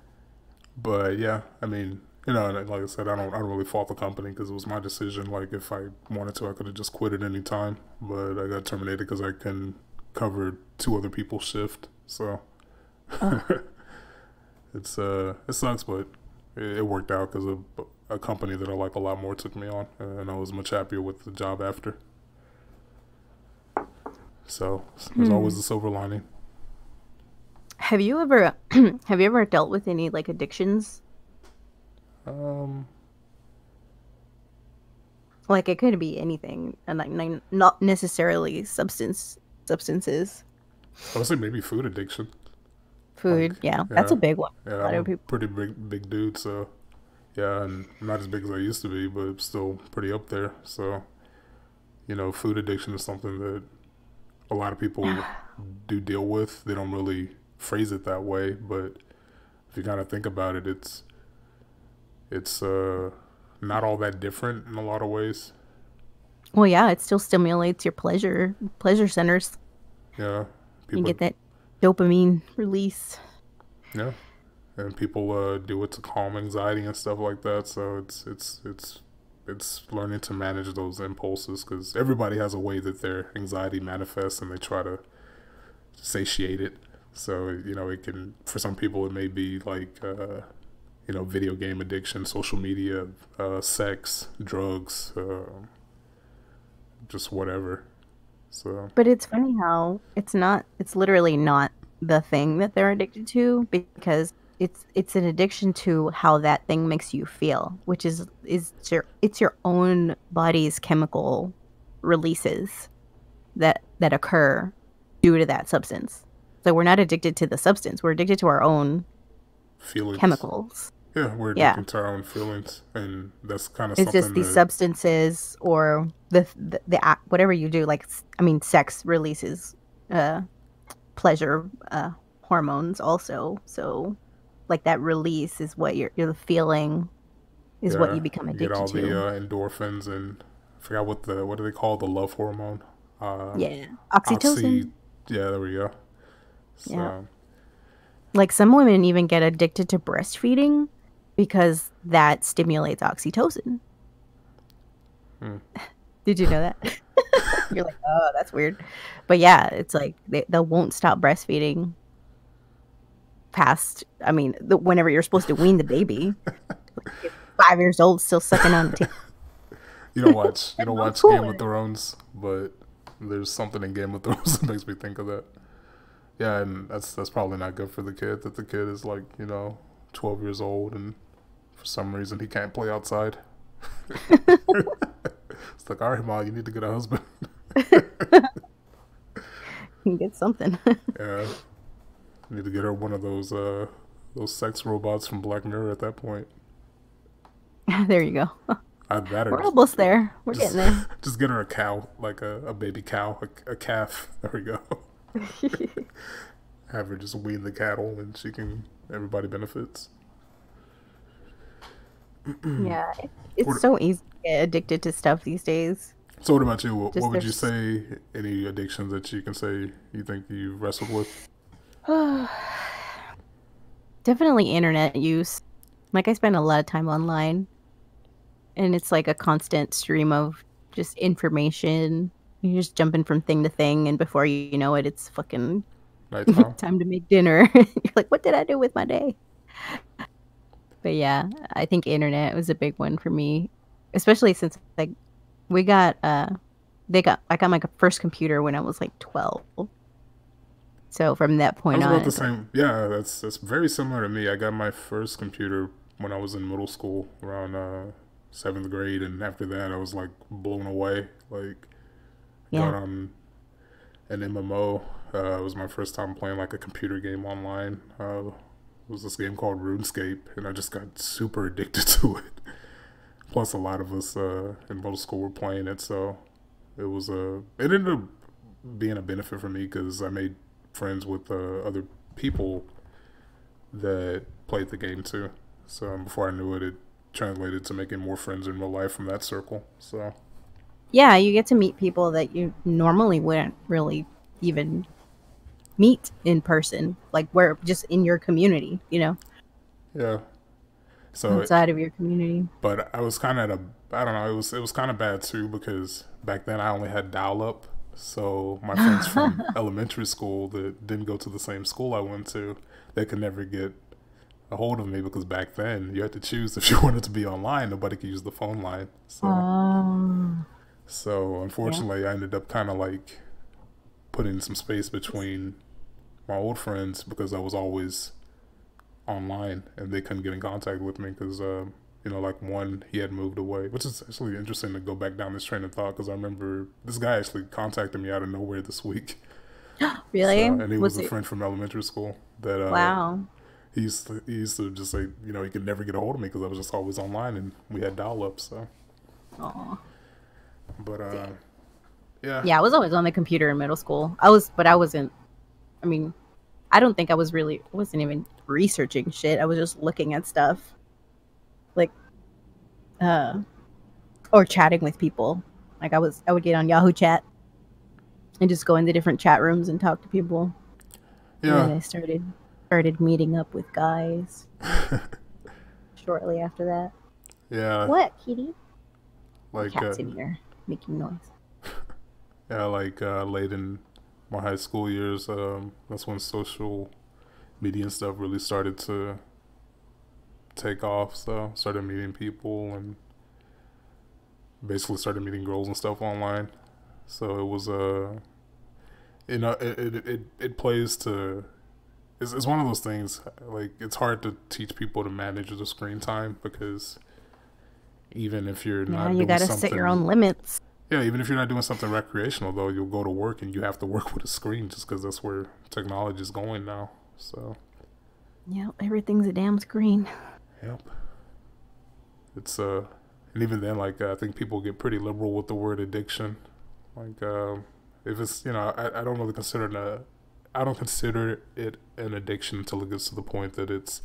[SPEAKER 1] but yeah, I mean, you know, like I said, I don't really fault the company, because it was my decision. Like if I wanted to, I could have just quit at any time, but I got terminated because I can cover 2 other people's shift. So
[SPEAKER 2] Ugh.
[SPEAKER 1] it sucks, but it worked out because a company that I like a lot more took me on, and I was much happier with the job after. So there's always
[SPEAKER 2] Hmm.
[SPEAKER 1] the silver lining.
[SPEAKER 2] Have you ever have you ever dealt with any like addictions?
[SPEAKER 1] Um,
[SPEAKER 2] Like it could be anything, and like not necessarily substances.
[SPEAKER 1] I would say maybe food addiction. Like,
[SPEAKER 2] Food, yeah, that's
[SPEAKER 1] yeah,
[SPEAKER 2] a big one.
[SPEAKER 1] yeah,
[SPEAKER 2] A lot
[SPEAKER 1] I'm a
[SPEAKER 2] of people.
[SPEAKER 1] pretty big dude, so yeah, and I'm not as big as I used to be, but still pretty up there. So, food addiction is something that a lot of people do deal with. They don't really phrase it that way, but if you kind of think about it, it's not all that different in a lot of ways.
[SPEAKER 2] Well, yeah, it still stimulates your pleasure centers.
[SPEAKER 1] Yeah,
[SPEAKER 2] You
[SPEAKER 1] people,
[SPEAKER 2] get that dopamine release.
[SPEAKER 1] yeah, and people do it to calm anxiety and stuff like that. So it's learning to manage those impulses because everybody has a way that their anxiety manifests, and they try to satiate it. So it can, for some people it may be like video game addiction, social media, sex, drugs, just whatever. So
[SPEAKER 2] But it's funny how it's literally not the thing that they're addicted to because it's an addiction to how that thing makes you feel, which is your own body's chemical releases that occur due to that substance. So we're not addicted to the substance, we're addicted to our own
[SPEAKER 1] feelings.
[SPEAKER 2] chemicals.
[SPEAKER 1] Yeah, we're
[SPEAKER 2] Yeah.
[SPEAKER 1] addicted to our own feelings, and that's kind of
[SPEAKER 2] It's just
[SPEAKER 1] something
[SPEAKER 2] these
[SPEAKER 1] that
[SPEAKER 2] substances or the act, whatever you do, like I mean, sex releases uh, pleasure hormones also. So, like that release is what you're feeling is what
[SPEAKER 1] yeah,
[SPEAKER 2] you become
[SPEAKER 1] you get
[SPEAKER 2] addicted
[SPEAKER 1] all the
[SPEAKER 2] to.
[SPEAKER 1] endorphins and I forgot what do they call the love hormone? Um,
[SPEAKER 2] Yeah,
[SPEAKER 1] oxy.
[SPEAKER 2] oxytocin.
[SPEAKER 1] Yeah, there we go.
[SPEAKER 2] Yeah,
[SPEAKER 1] So
[SPEAKER 2] like some women even get addicted to breastfeeding because that stimulates oxytocin.
[SPEAKER 1] hmm.
[SPEAKER 2] Did you know that? You're like, oh, that's weird. But yeah, it's like they won't stop breastfeeding past, I mean, whenever you're supposed to wean the baby. Like, if 5 years old, still sucking on the tip.
[SPEAKER 1] You don't
[SPEAKER 2] I'm
[SPEAKER 1] watch
[SPEAKER 2] cool
[SPEAKER 1] Game
[SPEAKER 2] with
[SPEAKER 1] of
[SPEAKER 2] it.
[SPEAKER 1] Thrones, but there's something in Game of Thrones that makes me think of that. Yeah, and that's probably not good for the kid. That the kid is like 12 years old, and for some reason he can't play outside. It's like, all right, ma, you need to get a husband.
[SPEAKER 2] You can get something.
[SPEAKER 1] Yeah, you need to get her one of those sex robots from Black Mirror at that point.
[SPEAKER 2] There you go.
[SPEAKER 1] I'd rather
[SPEAKER 2] We're almost there. We're
[SPEAKER 1] just
[SPEAKER 2] getting there.
[SPEAKER 1] just get her a cow, like a baby cow, a calf. There we go. Have her just wean the cattle, and everybody benefits.
[SPEAKER 2] Yeah, it's
[SPEAKER 1] What,
[SPEAKER 2] so easy to get addicted to stuff these days.
[SPEAKER 1] so what about you? What
[SPEAKER 2] Just
[SPEAKER 1] would you
[SPEAKER 2] there's
[SPEAKER 1] say? Any addictions that you can say you think you wrestled with?
[SPEAKER 2] definitely internet use. Like I spend a lot of time online, and it's like a constant stream of just information. You're just jumping from thing to thing, and before you know it, it's fucking
[SPEAKER 1] Nighttime.
[SPEAKER 2] time to make dinner. You're like, what did I do with my day? But yeah, I think internet was a big one for me, especially since like we got I got my first computer when I was like 12. So from that
[SPEAKER 1] I
[SPEAKER 2] point
[SPEAKER 1] was
[SPEAKER 2] on,
[SPEAKER 1] about the
[SPEAKER 2] it's like,
[SPEAKER 1] same. Yeah, that's very similar to me. I got my first computer when I was in middle school, around seventh grade, and after that, I was like blown away. Like, got
[SPEAKER 2] yeah.
[SPEAKER 1] on an MMO. It was my first time playing like a computer game online. It was this game called RuneScape, and I just got super addicted to it. Plus, a lot of us in middle school were playing it, so it ended up being a benefit for me because I made friends with other people that played the game too. So before I knew it, it translated to making more friends in real life from that circle. So
[SPEAKER 2] Yeah, you get to meet people that you normally wouldn't really even meet in person. Like we're just in your community,
[SPEAKER 1] yeah, so
[SPEAKER 2] outside of your community.
[SPEAKER 1] but I was kind of at a, I don't know, it was kind of bad too because back then I only had dial up. So my friends from elementary school that didn't go to the same school I went to, they could never get a hold of me because back then you had to choose if you wanted to be online. Nobody could use the phone line.
[SPEAKER 2] Oh,
[SPEAKER 1] So
[SPEAKER 2] yeah.
[SPEAKER 1] unfortunately, I ended up kind of like putting some space between my old friends because I was always online and they couldn't get in contact with me because Like one, he had moved away, which is actually interesting to go back down this train of thought because I remember this guy actually contacted me out of nowhere this week.
[SPEAKER 2] Really?
[SPEAKER 1] So, and he was
[SPEAKER 2] Was
[SPEAKER 1] a
[SPEAKER 2] it?
[SPEAKER 1] friend from elementary school that
[SPEAKER 2] Wow.
[SPEAKER 1] he used to just say, he could never get a hold of me because I was just always online and we had dial up. So,
[SPEAKER 2] Oh,
[SPEAKER 1] but
[SPEAKER 2] damn.
[SPEAKER 1] yeah,
[SPEAKER 2] Yeah, I was always on the computer in middle school. But I wasn't. I mean, I don't think I wasn't even researching shit. I was just looking at stuff, like, uh, or chatting with people. Like I would get on Yahoo Chat and just go into different chat rooms and talk to people. And then
[SPEAKER 1] yeah,
[SPEAKER 2] I started meeting up with guys shortly after that.
[SPEAKER 1] yeah,
[SPEAKER 2] What, kitty? The
[SPEAKER 1] like
[SPEAKER 2] cat's in here making noise.
[SPEAKER 1] yeah, like late in my high school years, that's when social media and stuff really started to take off. So started meeting people and basically started meeting girls and stuff online. So it was it plays to. It's one of those things like it's hard to teach people to manage the screen time because even if you're
[SPEAKER 2] Yeah,
[SPEAKER 1] not
[SPEAKER 2] you
[SPEAKER 1] doing
[SPEAKER 2] gotta set your
[SPEAKER 1] something,
[SPEAKER 2] own limits.
[SPEAKER 1] yeah, even if you're not doing something recreational though, you'll go to work and you have to work with a screen just because that's where technology is going now. So
[SPEAKER 2] Yeah, everything's a damn screen.
[SPEAKER 1] yep, it's and even then, like I think people get pretty liberal with the word addiction. Like if it's I don't really consider I don't consider it an addiction until it gets to the point that it's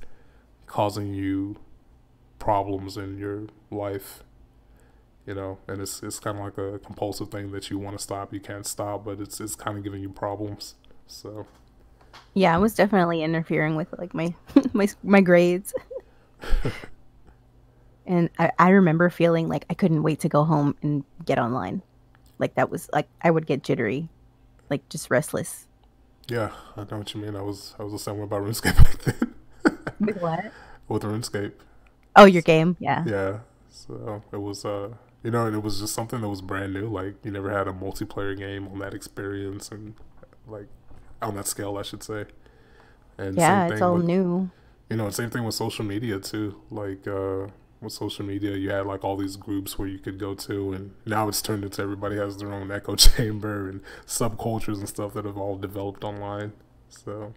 [SPEAKER 1] causing you problems in your life. And it's kind of like a compulsive thing that you want to stop, you can't stop, but it's kind of giving you problems. So
[SPEAKER 2] Yeah, I was definitely interfering with like my my grades. And I remember feeling like I couldn't wait to go home and get online. Like that was like I would get jittery, like just restless.
[SPEAKER 1] yeah, I know what you mean. I was the same way about RuneScape back then.
[SPEAKER 2] With what?
[SPEAKER 1] With RuneScape,
[SPEAKER 2] Oh, your game? Yeah.
[SPEAKER 1] yeah. So it was and it was just something that was brand new. Like you never had a multiplayer game on that experience and like on that scale, I should say. And same
[SPEAKER 2] Yeah, it's
[SPEAKER 1] thing
[SPEAKER 2] all
[SPEAKER 1] with
[SPEAKER 2] new.
[SPEAKER 1] same thing with social media too. Like with social media, you had like all these groups where you could go to, and now it's turned into everybody has their own echo chamber and subcultures and stuff that have all developed online. So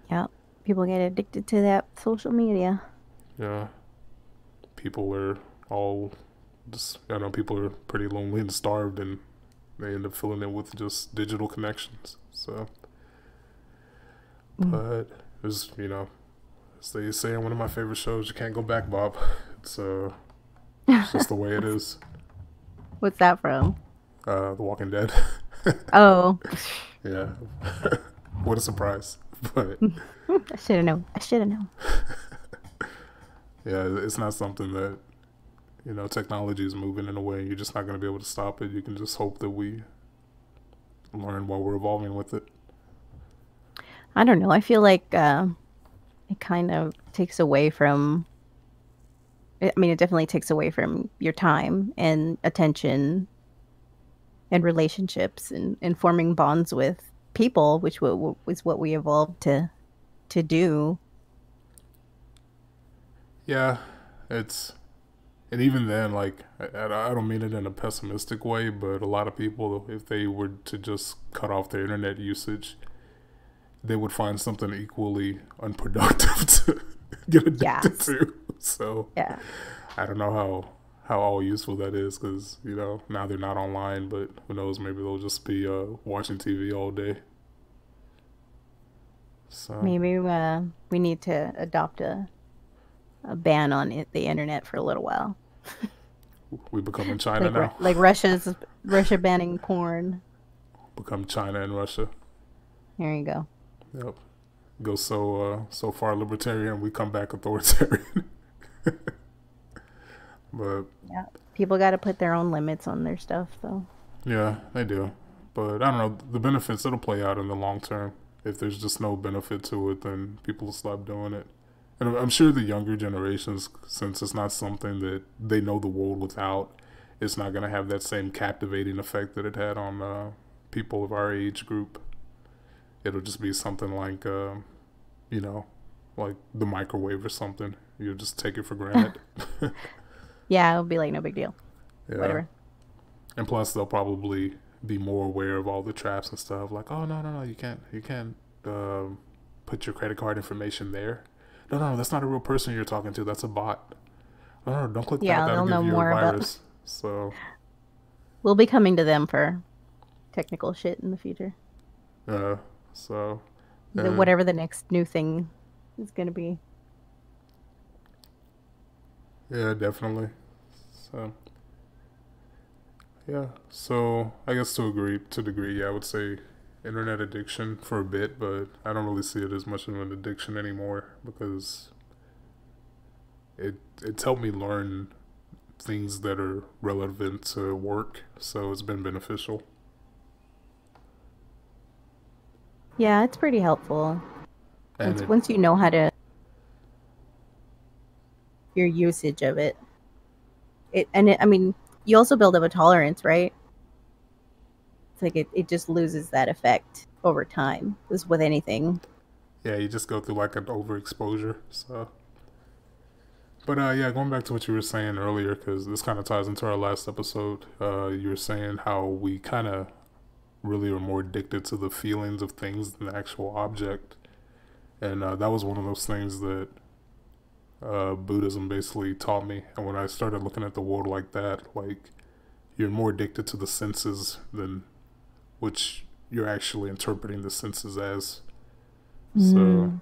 [SPEAKER 2] Yeah. People get addicted to that social media.
[SPEAKER 1] yeah, people are all just I know people are pretty lonely and starved, and they end up filling it with just digital connections. So,
[SPEAKER 2] Mm.
[SPEAKER 1] but it's as they say on one of my favorite shows, you can't go back, Bob. It's it's just the way it is.
[SPEAKER 2] What's that from?
[SPEAKER 1] The Walking Dead.
[SPEAKER 2] Oh,
[SPEAKER 1] Yeah. What a surprise. But
[SPEAKER 2] I should have known. I should have known.
[SPEAKER 1] yeah, it's not something that, technology is moving in a way you're just not going to be able to stop it. You can just hope that we learn while we're evolving with it.
[SPEAKER 2] I don't know. I feel like it kind of takes away from. I mean, it definitely takes away from your time and attention and relationships and forming bonds with people, which was what we evolved to do.
[SPEAKER 1] Yeah, it's, and even then, like, I don't mean it in a pessimistic way, but a lot of people, if they were to just cut off their internet usage, they would find something equally unproductive to get addicted
[SPEAKER 2] Yes.
[SPEAKER 1] to. So
[SPEAKER 2] Yeah.
[SPEAKER 1] I don't know how all useful that is because now they're not online, but who knows? Maybe they'll just be watching TV all day. So
[SPEAKER 2] Maybe we need to adopt a ban on the internet for a little while.
[SPEAKER 1] we become in China now.
[SPEAKER 2] Like Russia banning porn.
[SPEAKER 1] Become China and Russia.
[SPEAKER 2] Here you go.
[SPEAKER 1] Yep. Go so far libertarian, we come back authoritarian. But
[SPEAKER 2] Yeah. People got to put their own limits on their stuff, though.
[SPEAKER 1] yeah, they do. But I don't know, the benefits it'll play out in the long term. If there's just no benefit to it, then people will stop doing it. And I'm sure the younger generations, since it's not something that they know the world without, it's not going to have that same captivating effect that it had on people of our age group. It'll just be something like, you know, like the microwave or something. You just take it for granted.
[SPEAKER 2] Yeah, it'll be like no big deal.
[SPEAKER 1] Yeah.
[SPEAKER 2] Whatever.
[SPEAKER 1] And plus, they'll probably be more aware of all the traps and stuff. Like, oh no, no, no, you can't put your credit card information there. No, no, that's not a real person you're talking to. That's a bot. No, no, don't click that.
[SPEAKER 2] Yeah,
[SPEAKER 1] That'll
[SPEAKER 2] they'll know
[SPEAKER 1] give you a
[SPEAKER 2] more about.
[SPEAKER 1] virus. So,
[SPEAKER 2] We'll be coming to them for technical shit in the future.
[SPEAKER 1] uh, so, and
[SPEAKER 2] Whatever the next new thing is going to be.
[SPEAKER 1] yeah, definitely. So, yeah. So, I guess to degree, yeah, I would say internet addiction for a bit, but I don't really see it as much of an addiction anymore because it's helped me learn things that are relevant to work, so it's been beneficial.
[SPEAKER 2] Yeah, it's pretty helpful.
[SPEAKER 1] And it,
[SPEAKER 2] Once you know how to your usage of it. I mean, you also build up a tolerance, right? It's like it just loses that effect over time. As with anything.
[SPEAKER 1] yeah, you just go through like an overexposure. So, but yeah, going back to what you were saying earlier, because this kind of ties into our last episode. You were saying how we kind of really are more addicted to the feelings of things than the actual object, and that was one of those things that Buddhism basically taught me. And when I started looking at the world like that, like you're more addicted to the senses than which you're actually interpreting the senses as. So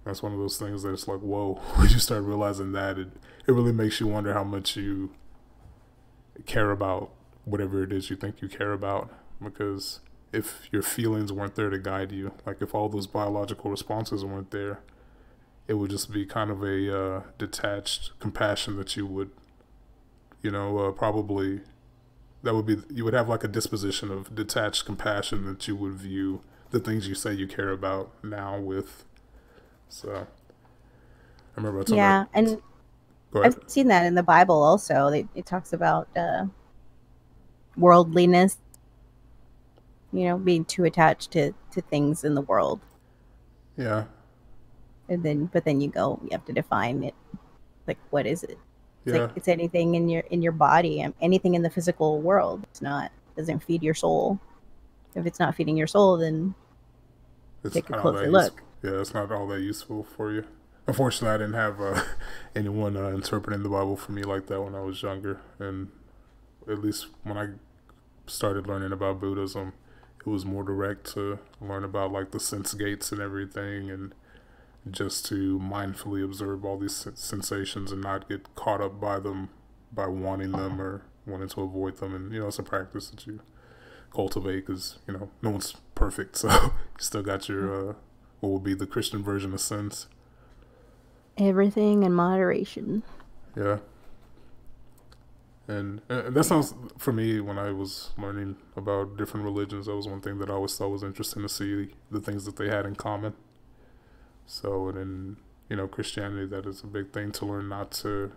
[SPEAKER 1] that's one of those things that it's like, whoa, when you start realizing that, it really makes you wonder how much you care about whatever it is you think you care about. Because if your feelings weren't there to guide you, like if all those biological responses weren't there, it would just be kind of a detached compassion that you would, probably, that would be, you would have like a disposition of detached compassion that you would view the things you say you care about now with. So I remember I told
[SPEAKER 2] Yeah,
[SPEAKER 1] that.
[SPEAKER 2] and
[SPEAKER 1] Go ahead.
[SPEAKER 2] I've seen that in the Bible also. It talks about worldliness, being too attached to things in the world.
[SPEAKER 1] Yeah.
[SPEAKER 2] But then you have to define it. Like, what is it? It's like
[SPEAKER 1] Yeah.
[SPEAKER 2] it's anything in your body, anything in the physical world. Doesn't feed your soul. If it's not feeding your soul, then
[SPEAKER 1] It's
[SPEAKER 2] take a
[SPEAKER 1] not all that
[SPEAKER 2] closer
[SPEAKER 1] useful.
[SPEAKER 2] look.
[SPEAKER 1] Yeah, it's not all that useful for you. Unfortunately, I didn't have anyone interpreting the Bible for me like that when I was younger. And at least when I started learning about Buddhism, it was more direct to learn about like the sense gates and everything, and just to mindfully observe all these sensations and not get caught up by them by wanting them or wanting to avoid them. And it's a practice that you cultivate because no one's perfect, so you still got your what would be the Christian version of sins.
[SPEAKER 2] Everything in moderation.
[SPEAKER 1] Yeah. And that sounds, for me, when I was learning about different religions, that was one thing that I always thought was interesting to see the things that they had in common. So, and in, Christianity, that is a big thing to learn not to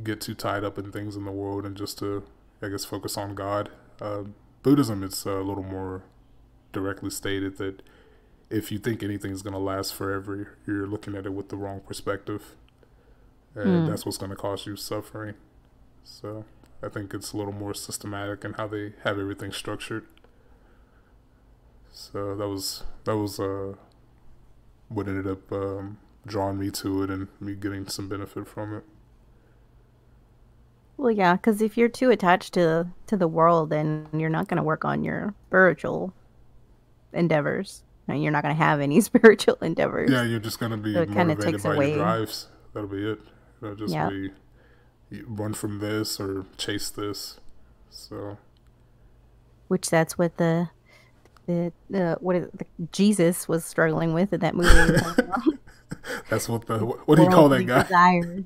[SPEAKER 1] get too tied up in things in the world and just to, I guess, focus on God. Buddhism, it's a little more directly stated that if you think anything's going to last forever, you're looking at it with the wrong perspective. And that's what's going to cause you suffering. So I think it's a little more systematic in how they have everything structured. So that was what ended up drawing me to it and me getting some benefit from it.
[SPEAKER 2] Well, yeah, because if you're too attached to the world, then you're not going to work on your spiritual endeavors. And you're not going to have any spiritual
[SPEAKER 1] Yeah,
[SPEAKER 2] endeavors.
[SPEAKER 1] you're just going to
[SPEAKER 2] So
[SPEAKER 1] be
[SPEAKER 2] it kind of
[SPEAKER 1] motivated
[SPEAKER 2] takes
[SPEAKER 1] by your
[SPEAKER 2] away.
[SPEAKER 1] drives. That'll be it. It'll just
[SPEAKER 2] Yeah.
[SPEAKER 1] be you run from this or chase this. So
[SPEAKER 2] Which that's what Jesus was struggling with in that movie.
[SPEAKER 1] that's what what do you call that guy?
[SPEAKER 2] Desires.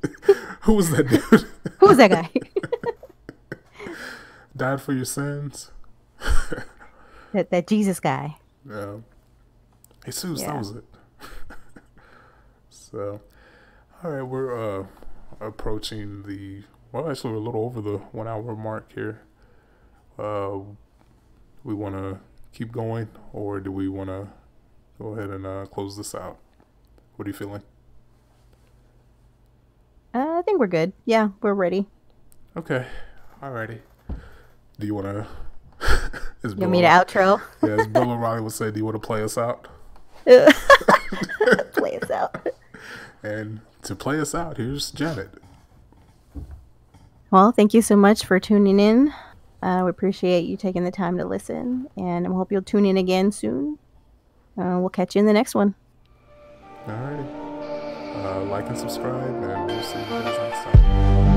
[SPEAKER 1] Who was that dude?
[SPEAKER 2] Who was that guy?
[SPEAKER 1] Died for your sins.
[SPEAKER 2] that Jesus guy.
[SPEAKER 1] Yeah. Jesus, that was it. So, all right, we're approaching actually we're a little over the 1 hour mark here. We want to keep going, or do we want to go ahead and close this out? What are you feeling?
[SPEAKER 2] think we're good. Yeah, we're ready.
[SPEAKER 1] Okay. Alrighty. Do you want to?
[SPEAKER 2] You want me to outro?
[SPEAKER 1] Yeah, as Bill O'Reilly would say, do you want to play us out?
[SPEAKER 2] Play us out.
[SPEAKER 1] And to play us out, here's Janet.
[SPEAKER 2] Well, thank you so much for tuning in. We appreciate you taking the time to listen, and I hope you'll tune in again soon. We'll catch you in the next one.
[SPEAKER 1] Alrighty. Like and subscribe, and we'll see you guys next time.